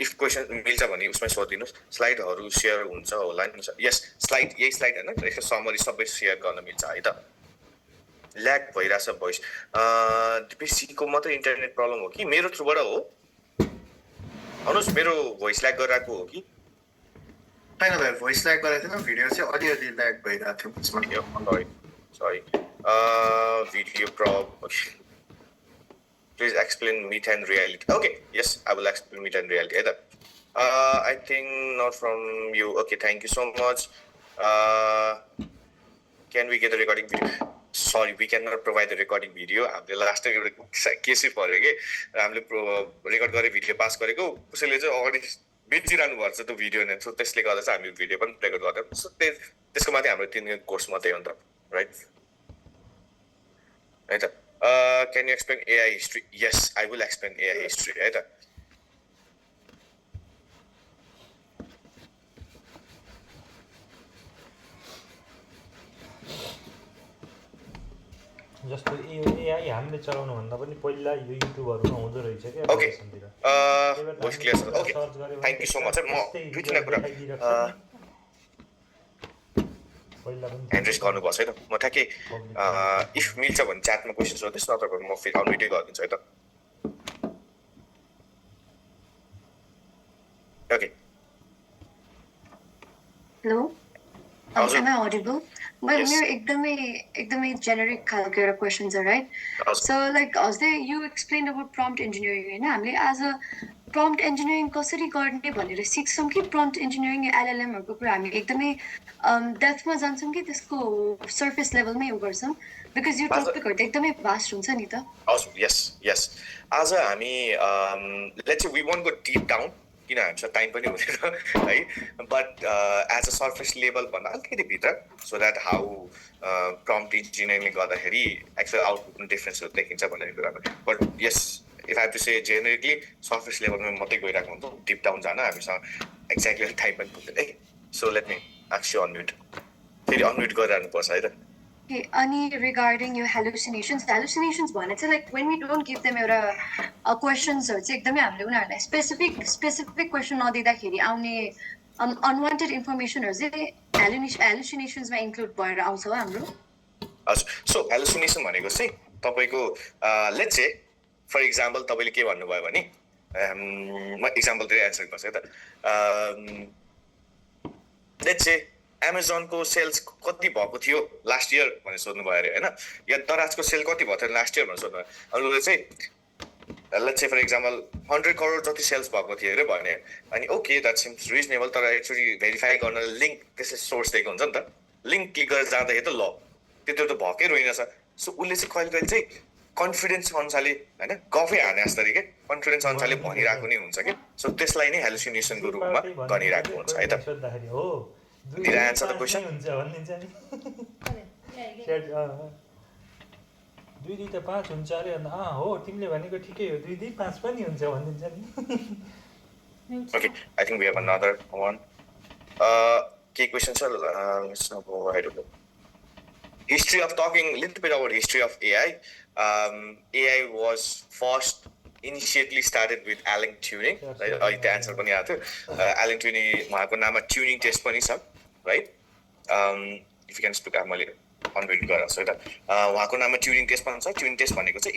इफ क्वेसन मिल्छ भने उसमै सोधिदिनुहोस्. स्लाइडहरू सेयर हुन्छ होला नि. यस, यही स्लाइड होइन, यसको समरी सबै सेयर गर्न मिल्छ है त. ल्याग भइरहेछ भोइस. दिपेशीको मात्रै इन्टरनेट प्रब्लम हो कि मेरो थ्रुबाट हो? अनुज मेरो भोइस ल्याग गरिरहेको हो कि? होइन भाइ, भोइस ल्याग गरेको थिएन, भिडियो चाहिँ अलिअलि ल्याग भइरहेको थियो. Sorry, video problem. Please explain myth and reality. Okay, yes, I will explain myth and reality. I think not from you. Okay, thank you so much. Can we get the recording video? Sorry, we cannot provide the recording video. हामीले last time एउटा केसी पर्यो कि हामीले record गरेर video pass गरेको, कसैले चाहिँ अगाडि बेचिरहनु पर्छ त्यो भिडियो नै. सो त्यसले गर्दा चाहिँ हामी भिडियो पनि रेकर्ड गर्दैनौँ. सो त्यसको माथि हाम्रो 3 दिन कोर्स मात्रै हो नि त, राइट? है त. Can you explain AI history? Yes, I will explain AI history. Right? जस्तो AI हामीले चलाउनु भन्दा पनि पहिला यो युट्युबहरुमा हुँदो रहेछ के. ओके, भोइस क्लियर छ. Okay, thank you so much. म दुईजना कुरा एड्रेस गर्नुपर्छ है त. म ठ्याक्कै इफ मिल्छ भने च्याटमा क्वेसन सोध्नुहोस्, नत्र भने म फेरि अनभिडियो गरिदिन्छु है त. Okay. Hello? Am I audible? But Yes. मेरो एकदमै generic खालको एउटा questions are right. हजुर. So like अस्दै you explained about prompt engineering हैन, हामीले as a prompt engineering कसरी गर्ने भनेर सिक्छौँ कि prompt engineering LLM हरुको कुरा हामी एकदमै डेप्थमा जान्छौँ कि त्यसको surface levelमै यो गर्छौँ, because यो टपिकहरु त एकदमै vast हुन्छ नि त. हजुर, yes. आज हामी let's say we won't go deep down, किन हामीसँग टाइम पनि हुँदैन है. But as a surface level भन्दा अलिकति भित्र, सो द्याट हाउ प्रम्प्ट इन्जिनियरिङले गर्दाखेरि एक्चुअल आउटपुटमा डिफ्रेन्सहरू देखिन्छ भन्ने कुरामा. But yes, if I to say generically surface लेभलमा मात्रै गइरहेको हुन्छ, डिप डाउन जान हामीसँग एक्ज्याक्टली टाइम पनि पुग्दैन है. So let me ask you unmute. फेरि अनम्युट गरिरहनुपर्छ है त. Okay, अनि regarding your hallucinations भने चाहिँ like when we don't give them एउटा questions चाहिँ एकदमै हामीले उनीहरूलाई specific question नदिँदाखेरि आउने unwanted informationहरू चाहिँ hallucinationsमा include भएर आउँछ हो हाम्रो. हजुर. सो हेलुसिनेसन भनेको चाहिँ तपाईँको लेट्स से फर इक्जाम्पल तपाईँले के भन्नुभयो भने म इक्जाम्पलतिर एन्सर गर्छु है त. लेट्स से एमाजोनको सेल्स कति भएको थियो लास्ट इयर भनेर सोध्नुभयो अरे होइन, या दराजको सेल कति भएको थियो लास्ट इयर भनेर सोध्नुभयो. अरूले चाहिँ let's say for example 100 crore जति सेल्स भएको थियो अरे भने, अनि ओके द्याट सिम्स रिजनेबल. तर एक्चुअली भेरिफाई गर्न लिङ्क त्यसै सोर्स दिएको हुन्छ नि त. लिङ्क क्लिक गरेर जाँदाखेरि त ल त्यो त भएकै रहेनछ. सो उसले चाहिँ कहिले चाहिँ कन्फिडेन्स अनुसारले होइन गफै हाने जस्तो के कन्फिडेन्स अनुसारले भनिरहेको नै हुन्छ कि. सो त्यसलाई नै हेलुसिनेसनको रूपमा गनिरहेको हुन्छ है त. Did I answer the question? 2 2 त 5 हुन्छ अरे. हो, तिमीले भनेको ठिकै हो, 2 2 5 पनि हुन्छ भनिदिन्छ नि. Okay, I think we have another one. Key questions are let's not go ahead of it. History of talking a little bit about history of AI. AI was first initially started with Alan Turing. Right? The answer पनि आएको थियो. Alan Turing उहाँको नाममा tuning test पनि छ, right? If you can speak मैले unmute गरेर छु है त. उहाँको नाममा ट्युनिङ टेस्ट पनि छ. ट्युनिङ टेस्ट भनेको चाहिँ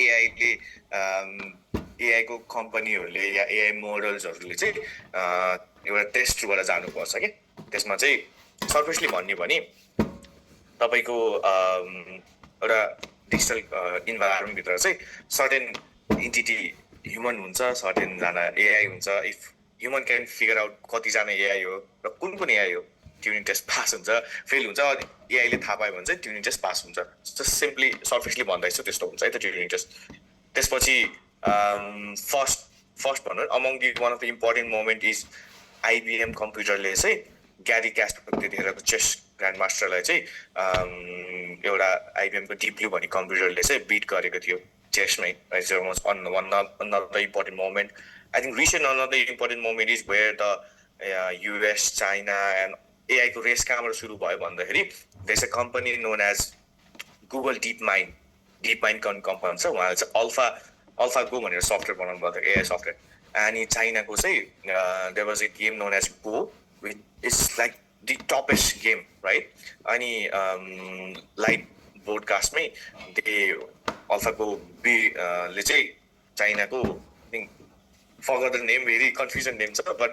एआईको कम्पनीहरूले या एआई मोडल्सहरूले चाहिँ एउटा टेस्ट थ्रुबाट जानुपर्छ कि. त्यसमा चाहिँ सर्फेसली भन्ने भने तपाईँको एउटा डिजिटल इन्भाइरोमेन्टभित्र चाहिँ सर्टेन इन्टिटी ह्युमन हुन्छ, सर्टेनजना एआई हुन्छ. If human can figure out कतिजना एआई हो र कुन एआई हो, ट्युनिङ टेस्ट पास हुन्छ, फेल हुन्छ. एआईले थाहा पायो भने चाहिँ ट्युनिङ टेस्ट पास हुन्छ. जस्ट सिम्पली सर्फेसली भन्दैछु त्यस्तो हुन्छ है त ट्युनिङ टेस्ट. त्यसपछि फर्स्ट भनौँ among the one of the important moment is IBM कम्प्युटरले चाहिँ ग्यारी क्यास्परको त्यतिखेरको चेस ग्रान्ड मास्टरलाई चाहिँ एउटा आइबिएमको डिप ब्लू भन्ने कम्प्युटरले चाहिँ बिट गरेको थियो चेसमै. Another important moment. I think recent another important moment is where the US China and एआईको रेस कहाँबाट सुरु भयो भन्दाखेरि there is a company known as Google DeepMind company छ. उहाँले चाहिँ अल्फागो भनेर सफ्टवेयर बनाउनु भएको थियो, एआई सफ्टवेयर. अनि चाइनाको चाहिँ there was a game known as Go which is like the toppest game right. अनि लाइभ ब्रोडकास्टमै अल्फागो ले चाहिँ चाइनाको forgot the name, very confusion name छ, बट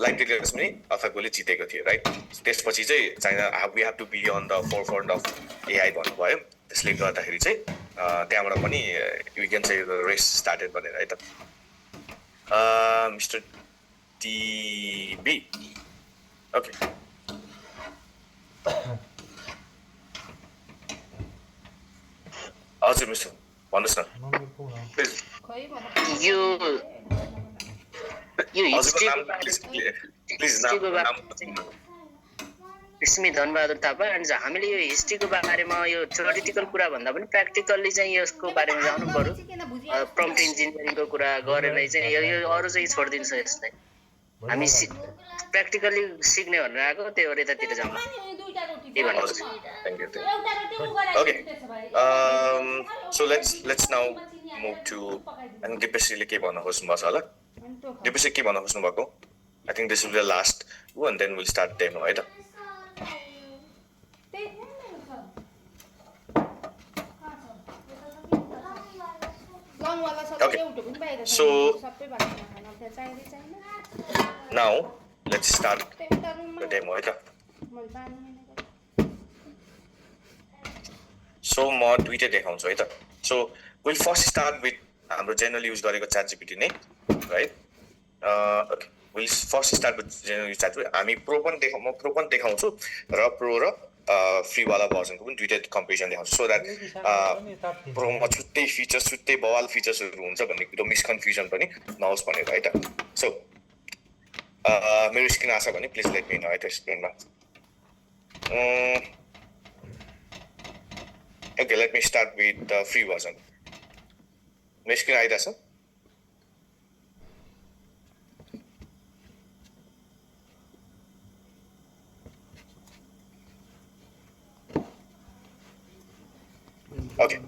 लाइभ टेलिकास्टमै अल्फागोले जितेको थियो राइट. त्यसपछि चाहिँ China we have to be on the forefront of AI भन्नुभयो. त्यसले गर्दाखेरि चाहिँ त्यहाँबाट पनि we can say race started भनेर है त. Mister TB okay. हजुर मिस्टर भन्नुहोस् न प्लिज. यो स्मित धनबहादुर थापा. अनि हामीले यो हिस्ट्रीको बारेमा यो थ्योरिटिकल कुरा भन्दा पनि प्र्याक्टिकल्ली चाहिँ यसको बारेमा जानु पर्यो. प्रम्प्ट इन्जिनियरिङको कुरा गरेर चाहिँ यो अरू चाहिँ छोडिदिन्छ यसलाई. हामी प्र्याक्टिकल्ली सिक्ने भनेर आएको, त्यही भएर यतातिर जाउँ. Okay. So let's now move to and Dipeshile के भन्न खोज्नुभएको छ होला. Dipesh के भन्न खोज्नु भएको? I think this will be the last one, and then we'll start demo है त. Okay. So now let's start the demo है त. So म दुईटै देखाउँछु है त. So we'll first start with हाम्रो जेनरल युज गरेको ChatGPT नै right. Okay we'll first start with general use ChatGPT. हामी प्रो पनि देखाउँछु र प्रो र फ्री वाला भर्जनको पनि दुईटै कम्पेरिजन देखाउँछु सो द्याट प्रोमा छुट्टै फिचर्स छुट्टै बवाल फिचर्सहरू हुन्छ भन्ने त्यो मिसकन्फ्युजन पनि नहोस् भनेर है त. सो मेरो स्क्रिन आछ भने प्लिज लेट मी नो है त स्क्रिनमा. Okay, let me start with the free version. My screen आइरहेछ. Okay.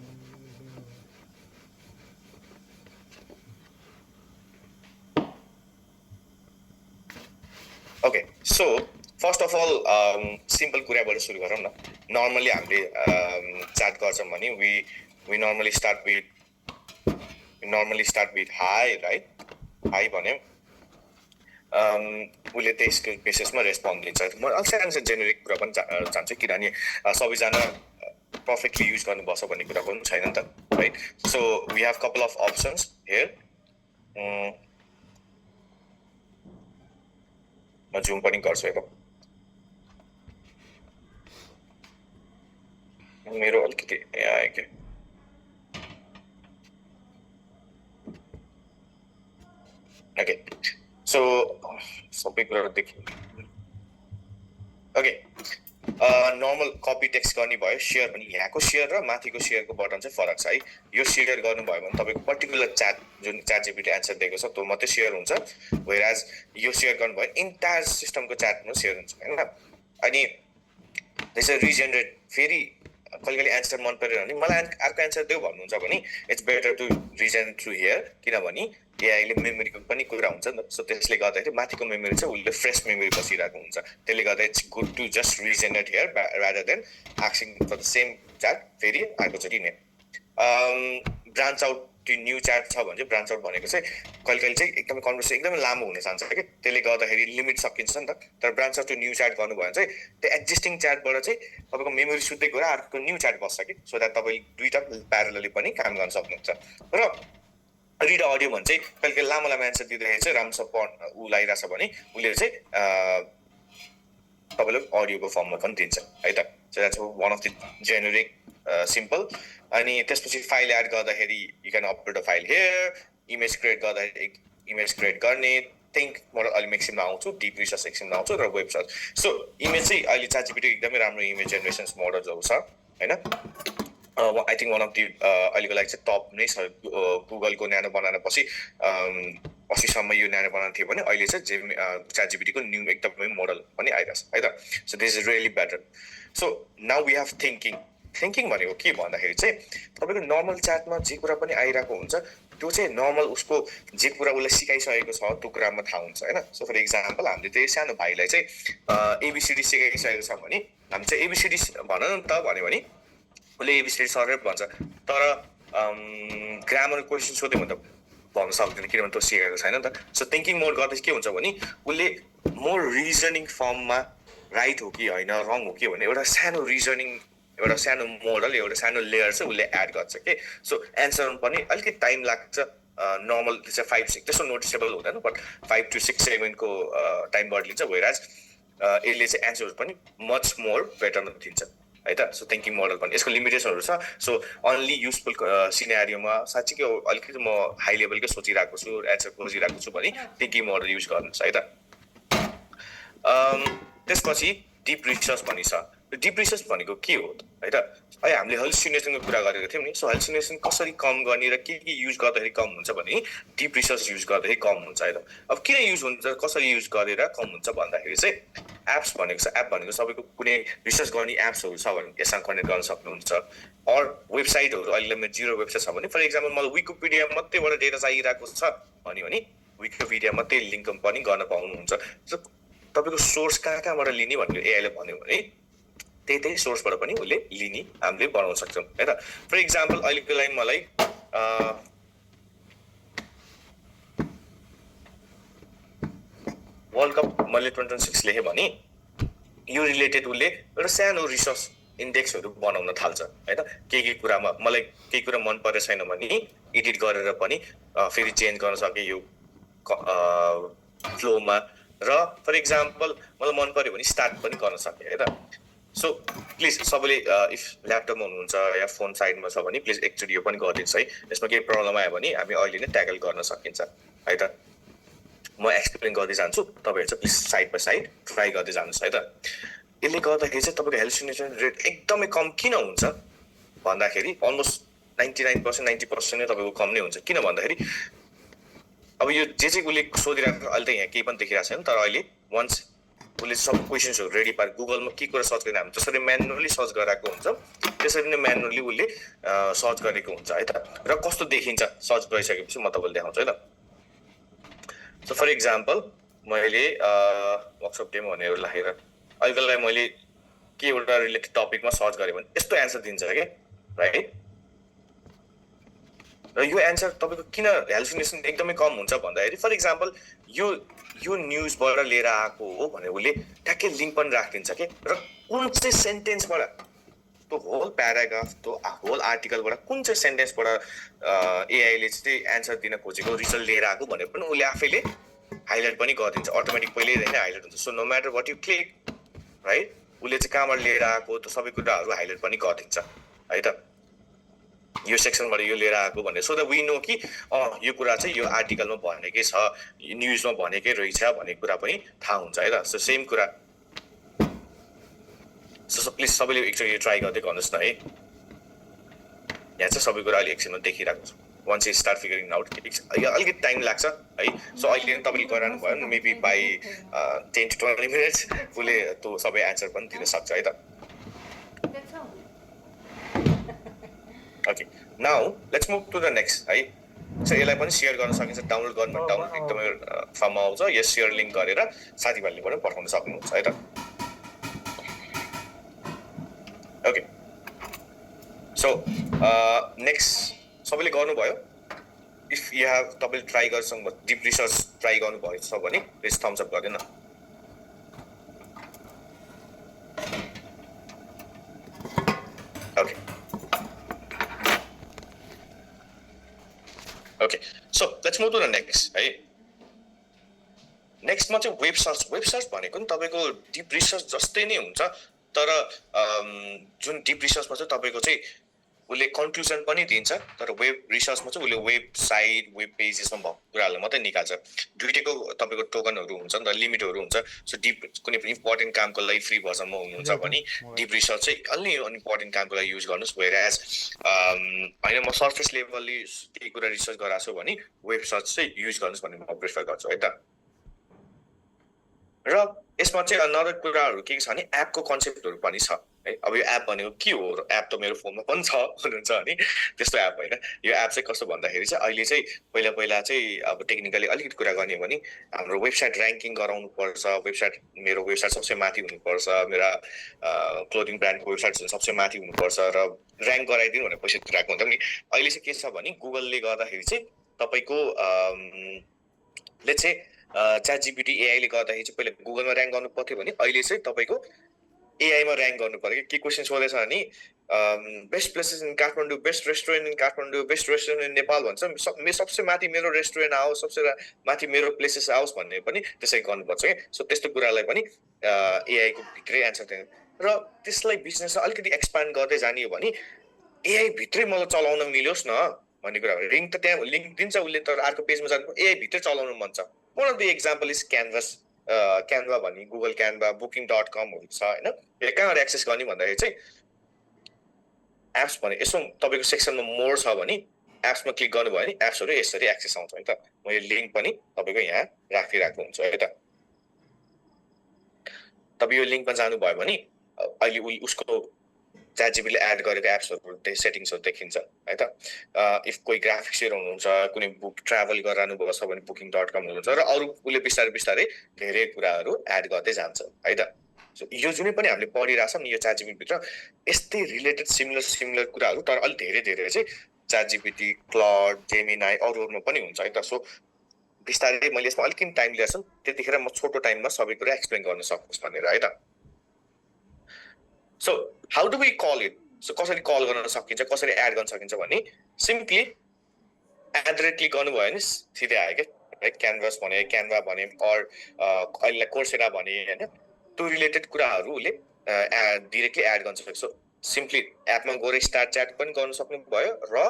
Okay, so first of all, simple कुराबाट सुरु गरौँ न. Normally हामीले chat गर्छौँ भने we normally start with hi, right? Hi भन्यौँ. उसले त्यसको बेसिसमा रेस्पोन्ड दिन्छ. म अल्छान्स जेनेरिक कुरा पनि चाहन्छु किनभने सबैजना पर्फेक्टली युज गर्नुपर्छ भन्ने कुरा पनि छैन नि त right. So we have couple of options here. म जुम पनि गर्छु हेरौँ. मेरो अलिकति आयो के. ओके सो सबै कुरा देखि. ओके नर्मल कपी टेक्स्ट गर्ने भयो. सेयर भने यहाँको सेयर र माथिको सेयरको बटन चाहिँ फरक छ है. यो सेयर गर्नुभयो भने तपाईँको पर्टिकुलर च्याट जुन ChatGPT एन्सर दिएको छ त्यो मात्रै सेयर हुन्छ. वेयरएज यो सेयर गर्नुभयो इन्टायर सिस्टमको च्याटमा सेयर हुन्छ होइन. अनि त्यसै रिजेनरेट फेरि कहिले एन्सर मन परेन भने मलाई अर्को एन्सर देऊ भन्नुहुन्छ भने it's better to regenerate through here किनभने एआईले मेमोरीको पनि कुरा हुन्छ नि त. सो त्यसले गर्दाखेरि माथिको मेमोरी चाहिँ उसले फ्रेस मेमोरी बसिरहेको हुन्छ. त्यसले गर्दा it's good to just regenerate here rather than asking for the same chat फेरि अर्कोचोटि नै. ब्रान्च आउट त्यो न्यू च्याट छ भने चाहिँ ब्रान्च आउट भनेको चाहिँ कहिले कहिले चाहिँ एकदमै कन्भर्सेसन एकदमै लामो हुन जान्छ कि त्यसले गर्दाखेरि लिमिट सकिन्छ नि त तर branch out to new chat गर्नुभयो भने चाहिँ त्यो एक्जिस्टिङ च्याटबाट चाहिँ तपाईँको मेमोरी सुत्दै गएर अर्को न्यू च्याट बस्छ कि सो द्याट तपाईँले दुईवटा प्यारलली पनि काम गर्न सक्नुहुन्छ र रिड अडियो भने चाहिँ कहिले कहिले लामो लामो एन्सर दिँदाखेरि चाहिँ राम्रोसँग ऊ लागिरहेछ भने उसले चाहिँ तपाईँलाई अडियोको फर्ममा पनि दिन्छ है त so that's one of the generic simple अनि त्यसपछि फाइल एड गर्दाखेरि you can upload a file here image create गर्दाखेरि इमेज क्रिएट गर्ने थिङ्क मोडल अहिले मेक्सिममा आउँछु डिप रिसर्च सेक्सनमा आउँछु र वेब सर्च सो इमेज चाहिँ अहिले ChatGPT एकदमै राम्रो इमेज जेनेरेसन्स मोडलहरू छ होइन I think one of the अहिलेको लागि चाहिँ टप नै छ गुगलको न्यानो बनाएर पछिसम्म यो न्यानो बनाएको थियो भने अहिले चाहिँ ChatGPT को न्यू एकदमै मोडल पनि आइरहेछ है त so this is really better so now we have thinking भनेको के भन्दाखेरि चाहिँ तपाईँको नर्मल च्याटमा जे कुरा पनि आइरहेको हुन्छ त्यो चाहिँ नर्मल उसको जे कुरा उसलाई सिकाइसकेको छ त्यो कुरामा थाहा हुन्छ होइन सो फर इक्जाम्पल हामीले त्यही सानो भाइलाई चाहिँ एबिसिडी सिकाइसकेको छ भने हामी चाहिँ एबिसिडी भन न त भन्यो भने उसले एबिसिडी सरै भन्छ तर ग्रामर क्वेसन सोध्यो भने त भन्न सक्दैन किनभने त्यो सिकेको छैन नि त सो थिङ्किङ मोड गर्दा के हुन्छ भने उसले मोर रिजनिङ फर्ममा राइट हो कि होइन रङ हो कि भने एउटा सानो रिजनिङ एउटा सानो मोडल एउटा सानो लेयर चाहिँ उसले एड गर्छ कि सो एन्सरमा पनि अलिकति टाइम लाग्छ नर्मल चाहिँ 5-6 त्यस्तो नोटिसेबल हुँदैन बट 5 to 6 सेकेन्डको टाइमबाट लिन्छ वेयरएज यसले चाहिँ एन्सरहरू पनि मच मोर बेटरमा दिन्छ है त सो थिङ्किङ मोडल पनि यसको लिमिटेसनहरू छ सो अन्ली युजफुल सिनेरियोमा साँच्चीकै अलिकति म हाई लेभलकै सोचिरहेको छु एन्सर खोजिरहेको छु भने थिङ्किङ मोडल युज गर्नुहोस् है त त्यसपछि डिप रिसर्च भन्ने छ डिप रिसर्च भनेको के हो है त अहिले हामीले हेलुसिनेसनको कुरा गरेको थियौँ नि सो हेलुसिनेसन कसरी कम गर्ने र के युज गर्दाखेरि कम हुन्छ भने डिप रिसर्च युज गर्दाखेरि कम हुन्छ है त अब किन युज हुन्छ कसरी युज गरेर कम हुन्छ भन्दाखेरि चाहिँ एप्स भनेको छ एप भनेको सबैको कुनै रिसर्च गर्ने एप्सहरू छ भने यससँग कनेक्ट गर्न सक्नुहुन्छ अर वेबसाइटहरू अहिले मेरो 0 वेबसाइट छ भने फर इक्जाम्पल मलाई विकिपिडिया मात्रैबाट डेटा चाहिरहेको छ भन्यो भने विकिपिडिया मात्रै लिङ्क पनि गर्न पाउनुहुन्छ सो तपाईँको सोर्स कहाँबाट लिने भनेर एआईले भन्यो भने त्यही सोर्सबाट पनि उसले लिने हामीले बनाउन सक्छौँ है त फर इक्जाम्पल अहिलेको लागि मलाई वर्ल्ड कप मैले 2026 लेखेँ भने यो रिलेटेड उसले एउटा सानो रिसर्च इन्डेक्सहरू बनाउन थाल्छ है त के कुरामा मलाई केही कुरा मन परेको छैन भने एडिट गरेर पनि फेरि चेन्ज गर्न सके यो फ्लोमा र फर इक्जाम्पल मलाई मन पर्यो भने स्टार्ट पनि गर्न सके है त सो प्लिज सबैले इफ ल्यापटपमा हुनुहुन्छ या फोन साइडमा छ भने प्लिज एकचोटि यो पनि गरिदिनुहोस् है यसमा केही प्रब्लम आयो भने हामी अहिले नै ट्याकल गर्न सकिन्छ है त म एक्सप्लेन गर्दै जान्छु तपाईँहरू चाहिँ please side by side try गर्दै जानुहोस् है त यसले गर्दाखेरि चाहिँ तपाईँको हेलुसिनेसन रेट एकदमै कम किन हुन्छ भन्दाखेरि अलमोस्ट 99% 90% नै तपाईँको कम नै हुन्छ किन भन्दाखेरि अब यो जे चाहिँ उसले सोधिरहेको अहिले त यहाँ केही पनि देखिरहेको छैन तर अहिले वन्स उसले सब क्वेसन्सहरू रेडी पारे गुगलमा के कुरा सर्च गर्ने हामी जसरी म्यानुअली सर्च गराएको हुन्छ त्यसरी नै म्यानुअली उसले सर्च गरेको हुन्छ है त र कस्तो देखिन्छ सर्च गरिसकेपछि म तपाईँलाई देखाउँछु है त सो फर इक्जाम्पल मैले वर्कसप डेमो भनेर लेखेर अहिलेलाई मैले के एउटा रिलेटेड टपिकमा सर्च गरेँ भने यस्तो एन्सर दिन्छ क्या राइट र यो एन्सर तपाईँको किन हेलुसिनेसन एकदमै कम हुन्छ भन्दाखेरि फर इक्जाम्पल यो न्युजबाट लिएर आएको हो भने उसले ट्याक्कै लिङ्क पनि राखिदिन्छ कि र कुन चाहिँ सेन्टेन्सबाट त्यो होल प्याराग्राफ त्यो होल आर्टिकलबाट कुन चाहिँ सेन्टेन्सबाट एआईले चाहिँ एन्सर दिन खोजेको रिजल्ट लिएर आएको भनेर पनि उसले आफैले हाइलाइट पनि गरिदिन्छ अटोमेटिक पहिल्यै नै हाइलाइट हुन्छ so no matter what you click right उसले चाहिँ कहाँबाट लिएर आएको त्यो सबै कुराहरू हाइलाइट पनि गरिदिन्छ है त यो सेक्सनबाट यो लिएर आएको भनेर सो द वी नो कि यो कुरा चाहिँ यो आर्टिकलमा भनेकै छ न्युजमा भनेकै रहेछ भन्ने कुरा पनि थाहा हुन्छ है त सो सेम कुरा सो प्लिज सबैले एकचोटि ट्राई गर्दै गर्नुहोस् न है यहाँ चाहिँ सबै कुरा अहिले एकछिनमा देखिरहेको छ once you start figuring out अलिकति टाइम लाग्छ है सो अहिले तपाईँले गराउनु भयो भने मेबी बाई 10 to 20 मिनट्स उसले त्यो सबै एन्सर पनि दिन सक्छ है त Okay, now let's move to the next है सो यसलाई पनि सेयर गर्न सकिन्छ डाउनलोड डाउनलोड एकदमै फर्ममा आउँछ यस सेयर लिङ्क गरेर साथीभाइले पनि पठाउन सक्नुहुन्छ है त ओके सो नेक्स्ट सबैले गर्नुभयो इफ यु हेभ तपाईँले ट्राई गर्छ डिप रिसर्च ट्राई गर्नुभएछ भने प्लिज थम्स अप गरिदिनु न okay okay so let's move to the next है नेक्स्टमा चाहिँ वेब सर्च भनेको नि तपाईँको डिप रिसर्च जस्तै नै हुन्छ तर जुन डिप रिसर्चमा चाहिँ तपाईँको चाहिँ उसले कन्क्लुजन पनि दिन्छ तर वेब रिसर्चमा चाहिँ उसले वेबसाइट वेब पेजेसमा भएको कुराहरूलाई मात्रै निकाल्छ दुईटैको तपाईँको टोकनहरू हुन्छ नि त लिमिटहरू हुन्छ सो डिप कुनै पनि इम्पोर्टेन्ट कामको लागि फ्री भर्जनमा हुनुहुन्छ भने डिप रिसर्च चाहिँ अलि इम्पोर्टेन्ट कामको लागि युज गर्नुहोस् वेयर एज होइन म सर्फेस लेभलले केही कुरा रिसर्च गराएको छु भने वेब सर्च चाहिँ युज गर्नुहोस् भन्ने म प्रिफर गर्छु है त र यसमा चाहिँ अनदर कुराहरू के छ भने एपको कन्सेप्टहरू पनि छ है अब यो एप भनेको के हो र एप त मेरो फोनमा पनि छ भन्नुहुन्छ भने त्यस्तो एप होइन यो एप चाहिँ कस्तो भन्दाखेरि चाहिँ अहिले चाहिँ पहिला चाहिँ अब टेक्निकली अलिकति कुरा गर्ने हो भने हाम्रो वेबसाइट र्याङ्किङ गराउनु पर्छ मेरो वेबसाइट सबसे माथि हुनुपर्छ मेरा क्लोथिङ ब्रान्डको वेबसाइट सबसे माथि हुनुपर्छ र र्याङ्क गराइदिनु भनेर पैसा तिरेको हुन्छ नि अहिले चाहिँ के छ भने गुगलले गर्दाखेरि चाहिँ तपाईँको लेट्स चाहिँ ChatGPT एआईले गर्दाखेरि चाहिँ पहिला गुगलमा र्याङ्क गर्नु पर्थ्यो भने अहिले चाहिँ तपाईँको एआईमा र्याङ्क गर्नु पर्यो के क्वेसन सोधेछ भने best places in Kathmandu best restaurant in Kathmandu best restaurant in Nepal भन्छ सबसे माथि मेरो रेस्टुरेन्ट आओस् सबसे माथि मेरो प्लेसेस आओस् भन्ने पनि त्यसै गर्नुपर्छ क्या सो त्यस्तो कुरालाई पनि एआईको भित्रै एन्सर दिनु र त्यसलाई बिजनेसलाई अलिकति एक्सपान्ड गर्दै जाने हो भने एआई भित्रै मलाई चलाउन मिलोस् न भन्ने कुरा हो लिङ्क त त्यहाँ लिङ्क दिन्छ उसले तर अर्को पेजमा जानु एआई भित्रै चलाउनु मन छ one of the example is Canva भन्ने गुगल क्यानभा booking.com छ होइन यो कहाँबाट एक्सेस गर्ने भन्दाखेरि चाहिँ एप्स भने यसो तपाईँको सेक्सनमा मोर छ भने एप्समा क्लिक गर्नुभयो भने एप्सहरू यसरी एक्सेस आउँछ है त म यो लिङ्क पनि तपाईँको यहाँ राखिरहेको हुन्छु है त तपाईँ यो लिङ्कमा जानुभयो भने अहिले उसको ChatGPTले एड गरेको एप्सहरू सेटिङ्सहरू देखिन्छ है त इफ कोही ग्राफिक्सहरू हुनुहुन्छ कुनै बुक ट्राभल गराउनु भएको छ भने booking.com हुनुहुन्छ र अरू उसले बिस्तारै धेरै कुराहरू एड गर्दै जान्छ है त सो यो जुनै पनि हामीले पढिरहेछौँ नि यो ChatGPT भित्र यस्तै रिलेटेड सिमिलर कुराहरू तर अलि धेरै चाहिँ ChatGPT क्लड जेमिनाई अरूहरूमा पनि हुन्छ है त सो बिस्तारै मैले यसमा अलिकति टाइम लिएको छु त्यतिखेर म छोटो टाइममा सबै कुरा एक्सप्लेन गर्न सक्छु भनेर है त so how do we call it so कसरी कल गर्न सकिन्छ कसरी एड गर्न सकिन्छ भने सिम्पली @ क्लिक गर्नुभयो भने सिधै आयो क्या क्यानभास भने क्यानभा भने अर अहिले कोर्सेरा भने होइन त्यो रिलेटेड कुराहरूले डिरेक्टली एड गर्न सक्छ सो सिम्पली एपमा गएर स्टार्ट च्याट पनि गर्न सक्नु भयो र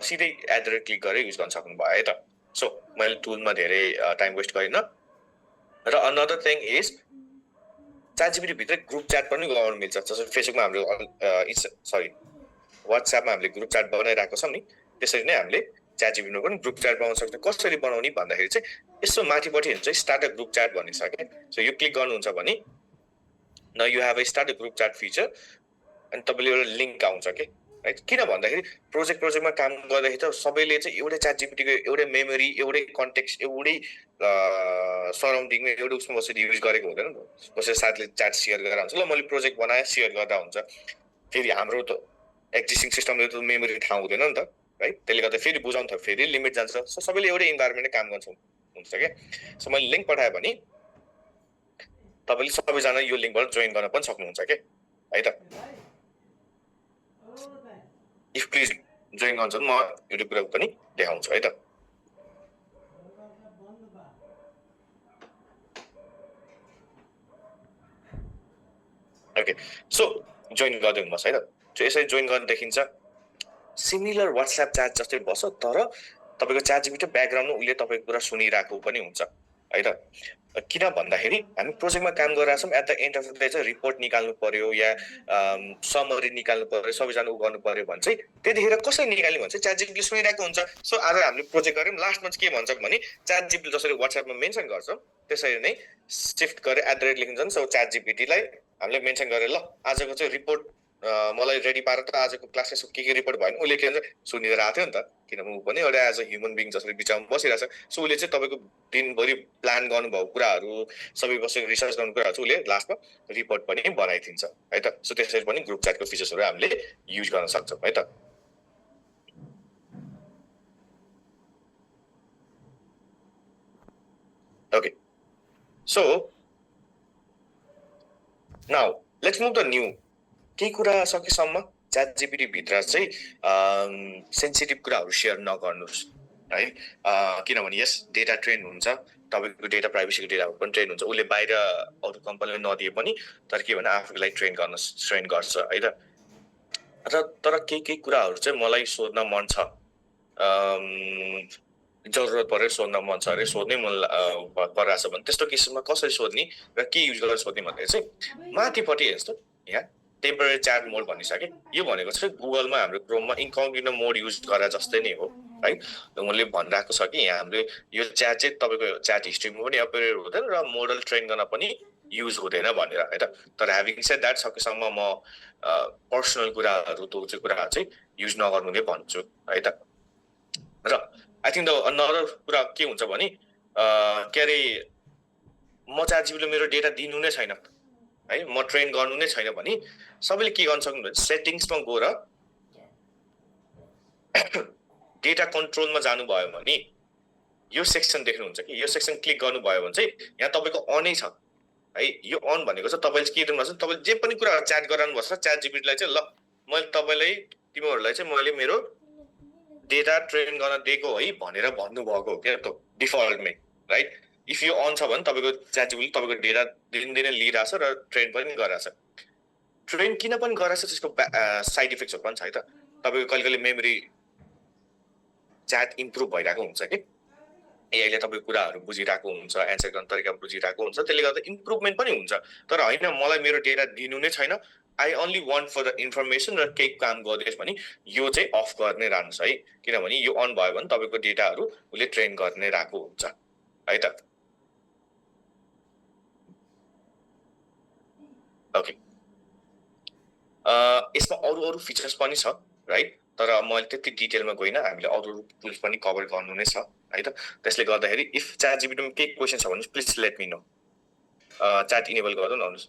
सिधै @ क्लिक गरेर युज गर्न सक्नु भयो है त सो मैले टुलमा धेरै टाइम वेस्ट गरिनँ र अनदर थिङ इज ChatGPT भित्र ग्रुप च्याट पनि लगाउन मिल्छ जस्तै फेसबुकमा हामीले वाट्सएपमा हामीले ग्रुप च्याट बनाइरहेको छौँ नि त्यसरी नै हामीले ChatGPTमा पनि ग्रुप च्याट बनाउन सक्छौँ कसरी बनाउने भन्दाखेरि चाहिँ यसो माथिपट्टि हुन्छ स्टार्ट अ ग्रुप च्याट भनिन्छ क्या सो यो क्लिक गर्नुहुन्छ भने न you have a start a group chat feature अनि तपाईँले एउटा लिङ्क आउँछ कि है किन भन्दाखेरि प्रोजेक्टमा काम गर्दाखेरि त सबैले चाहिँ एउटै ChatGPTको एउटै मेमोरी एउटै कन्टेक्स्ट एउटै सराउन्डिङमा एउटै उसमा बसेर युज गरेको हुँदैन कसै साथीले च्याट सेयर गरेर हुन्छ ल मैले प्रोजेक्ट बनाएँ सेयर गर्दा हुन्छ फेरि हाम्रो त एक्जिस्टिङ सिस्टमले त मेमोरी थाहा हुँदैन नि त है त्यसले गर्दा फेरि बुझाउनु त फेरि लिमिट जान्छ सो सबैले एउटै इन्भाइरोमेन्टमै काम गर्छ हुन्छ क्या सो मैले लिङ्क पठाएँ भने तपाईँले सबैजना यो लिङ्कबाट जोइन गर्न पनि सक्नुहुन्छ क्या है त इफ प्लिज जोइन गर्नुहुन्छ भने म एउटा कुरा पनि देखाउँछु है त ओके सो जोइन गर्दै हुनुहोस् है त सो यसरी जोइन गर्न देखिन्छ सिमिलर वाट्सएप च्याट जस्तै बस्छ तर तपाईँको ChatGPT ब्याकग्राउन्डमा उसले तपाईँको कुरा सुनिरहेको पनि हुन्छ है त किन भन्दाखेरि हामी प्रोजेक्टमा काम गरिरहेछौँ at the end of the day चाहिँ रिपोर्ट निकाल्नु पर्यो या समरी निकाल्नु पर्यो सबैजना उ गर्नु पर्यो भने चाहिँ त्यतिखेर कसरी निकाल्ने भन्छ ChatGPT सुनिरहेको हुन्छ सो आज हामीले प्रोजेक्ट गऱ्यौँ लास्टमा चाहिँ के भन्छ भने ChatGPT जसरी वाट्सएपमा मेन्सन गर्छौँ त्यसरी नै सिफ्ट गरेर @ लेखिन्छ नि सो ChatGPTलाई हामीले मेन्सन गरेर ल आजको चाहिँ रिपोर्ट मलाई रेडी पारेर त आजको क्लासमा के रिपोर्ट भयो भने उसले के भन्छ सुनिरहेको थियो नि त किनभने ऊ पनि एउटा एज अ ह्युमन बिङ जसरी बिचमा बसिरहेको छ सो उसले चाहिँ तपाईँको दिनभरि प्लान गर्नुभएको कुराहरू सबै बसेर रिसर्च गर्नु कुराहरू चाहिँ उसले लास्टमा रिपोर्ट पनि बनाइदिन्छ है त सो त्यसरी पनि ग्रुप च्याटको फिचर्सहरू हामीले युज गर्न सक्छौँ है त Okay. So now let's move to new. केही कुरा सकेसम्म च्याट जीपीटी भित्र चाहिँ सेन्सिटिभ कुराहरू सेयर नगर्नुहोस् है किनभने यस डेटा ट्रेन हुन्छ तपाईको डेटा प्राइभेसीको डेटाहरू पनि ट्रेन हुन्छ उसले बाहिर अरू कम्पनीले नदिए पनि तर के भने आफूको लागि ट्रेन गर्छ है त तर केही कुराहरू चाहिँ मलाई सोध्न मन छ जरुरत परे सोध्न मन छ अरे सोध्नै मन परिरहेछ भने त्यस्तो केसमा कसरी सोध्ने र के युज गरेर सोध्ने भन्दाखेरि चाहिँ माथिपट्टि हेर्छ त यहाँ टेम्पररी च्याट मोड भनिसके यो भनेको चाहिँ गुगलमा हाम्रो क्रोममा इन्कग्निटो मोड युज गरे जस्तै नै हो है उनले भनिरहेको छ कि यहाँ हामीले यो च्याट चाहिँ तपाईँको च्याट हिस्ट्रीमा पनि अपडेट हुँदैन र मोडल ट्रेन गर्न पनि युज हुँदैन भनेर है त तर ह्याभिङ सेड द्याट सकेसम्म म पर्सनल कुराहरू त्यो कुराहरू चाहिँ युज नगर्नु नै भन्छु है त र आई थिङ्क द अनदर कुरा के हुन्छ भने के अरे म च्याट जीपीटीले मेरो डेटा दिनु नै छैन है म ट्रेन गर्नु नै छैन भने सबैले के गर्न सक्नुहुन्छ सेटिङ्समा गएर डेटा कन्ट्रोलमा जानुभयो भने यो सेक्सन देख्नुहुन्छ कि यो सेक्सन क्लिक गर्नुभयो भने चाहिँ यहाँ तपाईँको अनै छ है यो अन भनेको चाहिँ तपाईँले के दिनुभएको छ तपाईँले जे पनि कुरा च्याट गराउनु भएको छ च्याट जीपीटीलाई चाहिँ ल मैले तपाईँलाई तिमीहरूलाई चाहिँ मैले मेरो डेटा ट्रेन गर्न दिएको है भनेर भन्नुभएको हो क्या त डिफल्टमै राइट इफ यो अन छ भने तपाईँको च्याट जीपीटीले तपाईँको डेटा दिनदिनै लिइरहेछ र ट्रेन पनि गरिरहेछ ट्रेन किन पनि गरिरहेछ त्यसको साइड इफेक्ट्सहरू पनि छ है त तपाईँको कहिले कहिले मेमोरी च्याट इम्प्रुभ भइरहेको हुन्छ कि अहिले तपाईँको कुराहरू बुझिरहेको हुन्छ एन्सर गर्ने तरिका बुझिरहेको हुन्छ त्यसले गर्दा इम्प्रुभमेन्ट पनि हुन्छ तर होइन मलाई मेरो डेटा दिनु नै छैन I only want for the information र केही काम गर्दैछ भने यो चाहिँ अफ गर्ने रहन्छ है किनभने यो अन भयो भने तपाईँको डेटाहरू उसले ट्रेन गर्ने रहेको हुन्छ है त ओके यसमा अरू फिचर्स पनि छ राइट तर मैले त्यति डिटेलमा गइनँ हामीले अरू टुल्स पनि कभर गर्नु नै छ है त त्यसले गर्दाखेरि इफ च्याट जीपीटीमा केही क्वेसन छ भने please let me know chat enable गर्नु न आउनुहोस्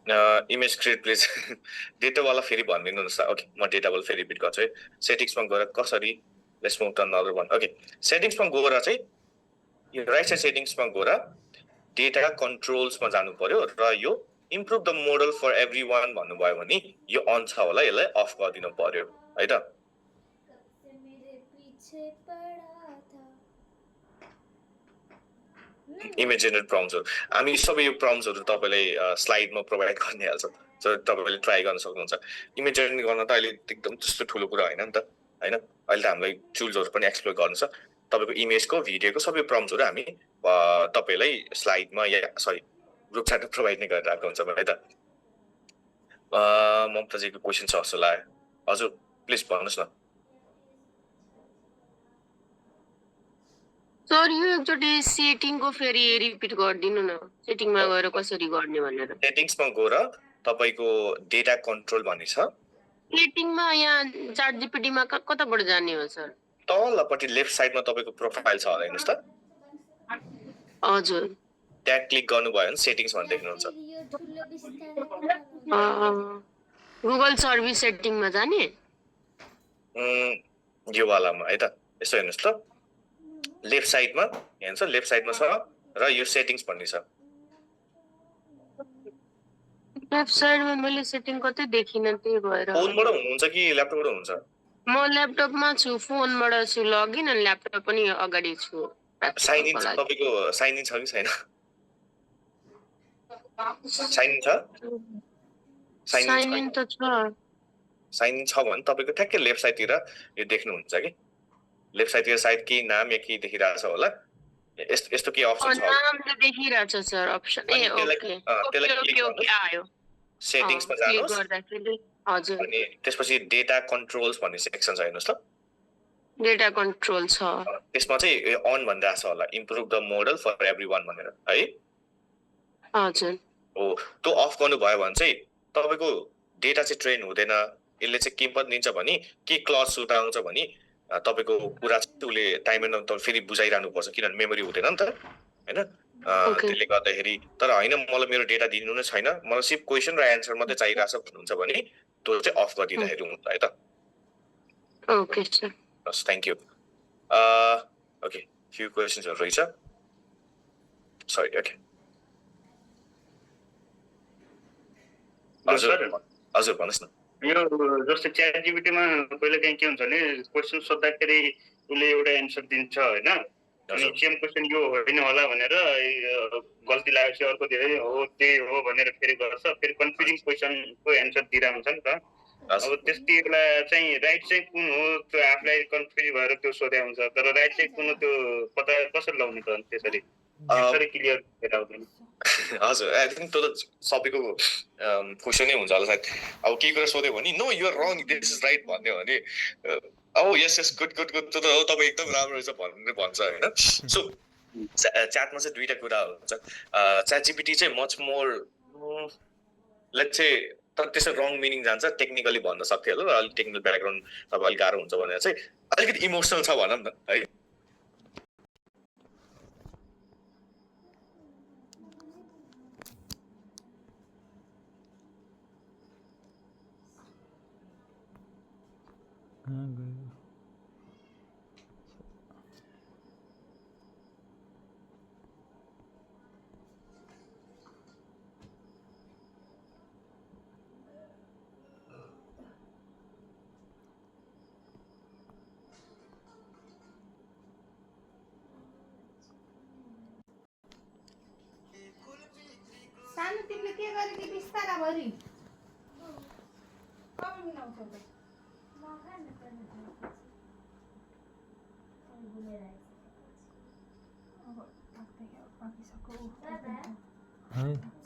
इमेज क्रिएट प्लिज डेटावाला फेरि भनिदिनुहोस् त ओके म डेटावाला फेरि रिपिट गर्छु है सेटिङ्समा गएर कसरी let's move to another one okay सेटिङ्समा गएर चाहिँ यो राइट साइड सेटिङ्समा गएर डेटा कन्ट्रोल्समा जानु पर्यो र यो improve the model for everyone भन्नुभयो भने यो अन छ होला यसलाई अफ गरिदिनु पर्यो है त इमेज जेनेरेट प्रम्प्ट्सहरू हामी सबै यो प्रम्प्ट्सहरू तपाईँलाई स्लाइडमा प्रोभाइड गर्ने हाल्छौँ सो तपाईँले ट्राई गर्न सक्नुहुन्छ इमेज जेनेरेट गर्न त अहिले एकदम त्यस्तो ठुलो कुरा होइन नि त होइन अहिले त हामीलाई टुल्सहरू पनि एक्सप्लोर गर्नु छ तपाईँको इमेजको भिडियोको सबै प्रम्प्ट्सहरू हामी तपाईँलाई स्लाइडमा या सरी ग्रुप च्याटमा प्रोभाइड नै गरिरहेको हुन्छ है त ममताजीको क्वेसन छ जस्तो लाग्यो हजुर प्लिज भन्नुहोस् न सर यो एकचोटि सेटिङको फेरि रिपिट गरिदिनु न सेटिङमा गएर कसरी गर्ने भनेर सेटिङ्समा गएर तपाईँको डेटा कन्ट्रोल भन्ने छ सेटिङमा यहाँ च्याट जीपीटीमा कताबाट जाने हो सर तलपट्टि लेफ्ट साइडमा तपाईँको प्रोफाइल छ होला हेर्नुहोस् त हजुर त्यहाँ क्लिक गर्नुभयो भने सेटिङ्स भन्ने देख्नुहुन्छ गुगल सर्भिस सेटिङमा जाने यो वालामा है त यसो हेर्नुहोस् त लेफ्ट साइडमा हेर्नुहुन्छ लेफ्ट साइडमा छ र यो सेटिङ्स भन्ने छ लेफ्ट साइडमा मैले सेटिङ कतै देखिन त्यही भएर फोनबाट हुनुहुन्छ कि ल्यापटपबाट हुनुहुन्छ म ल्यापटपमा छु फोनबाट छु लगइन अनि ल्यापटप पनि अगाडि छु साइन इन छ तपाईको साइन इन छ कि छैन साइन इन छ साइन इन त छ साइन इन छ भने तपाईको ठ्याक्कै लेफ्ट साइडतिर यो देख्नुहुन्छ कि लेफ्ट साइडतिर सायद के नाम या के देखिरहेको छ होला यस्तो के अप्सन छ नाम त देखिरहेछ sir option A okay okay आयो सेटिङ्समा जानुहोस् हजुर अनि त्यसपछि डेटा कन्ट्रोल्स भन्ने सेक्सन छ हेर्नुहोस् त डेटा कन्ट्रोल छ त्यसमा चाहिँ अन भनिरहेको छ होला improve the model for everyone भनेर है हजुर हो त्यो अफ गर्नुभयो भने चाहिँ तपाईँको डेटा चाहिँ ट्रेन हुँदैन यसले चाहिँ के पनि दिन्छ भने के क्लज सुट आउँछ भने तपाईँको कुरा चाहिँ उसले टाइममा फेरि बुझाइरहनु पर्छ किनभने मेमोरी हुँदैन नि त होइन Okay. त्यसले गर्दाखेरि तर होइन मलाई मेरो डेटा दिनु नै छैन मलाई सिर्फ क्वेसन र एन्सर मात्रै चाहिरहेको छ भन्नुहुन्छ भने त्यो चाहिँ अफ गरिदिँदाखेरि हुन्छ है त ओके सर हस् थ्याङ्क यू ओके फ्यु क्वेसन्सहरू रहेछ सरी ओके हजुर हजुर भन्नुहोस् न यो जस्तो च्याट जीपीटीमा कहिले काहीँ के हुन्छ भने क्वेसन सोद्धाखेरि उसले एउटा एन्सर दिन्छ होइन अनि सेम क्वेसन यो होइन होला भनेर गल्ती लागेपछि अर्को धेरै हो त्यही हो भनेर फेरि गर्छ फेरि कन्फ्युजिङ क्वेसनको एन्सर दिइरहेको हुन्छ नि त अब त्यति बेला चाहिँ राइट चाहिँ कुन हो त्यो आफूलाई कन्फ्युज भएर त्यो सोधे हुन्छ तर राइट चाहिँ कुन हो त्यो पत्ता कसरी लाउने त त्यसरी एन्सरै क्लियर भएर आउँदैन हजुर आई थिङ्क त्यो त सबैको क्वेसनै हुन्छ होला सायद अब केही कुरा सोध्यो भने no you're wrong this is right भन्यो भने yes yes good good good त्यो त हो तपाईँ एकदम राम्रो रहेछ भनेर भन्छ होइन सो च्याटमा चाहिँ दुईवटा कुरा हुन्छ च्याट जिपिटी चाहिँ मच मोर लेट्स से तर त्यसको रङ मिनिङ जान्छ टेक्निकली भन्न सक्थ्यो होला र अलिक टेक्निकल ब्याकग्राउन्ड तपाईँ अलिक गाह्रो हुन्छ भनेर चाहिँ अलिकति इमोसनल छ भनौँ न है सानो तिमीले के गरे कि बिस्तारा भरि है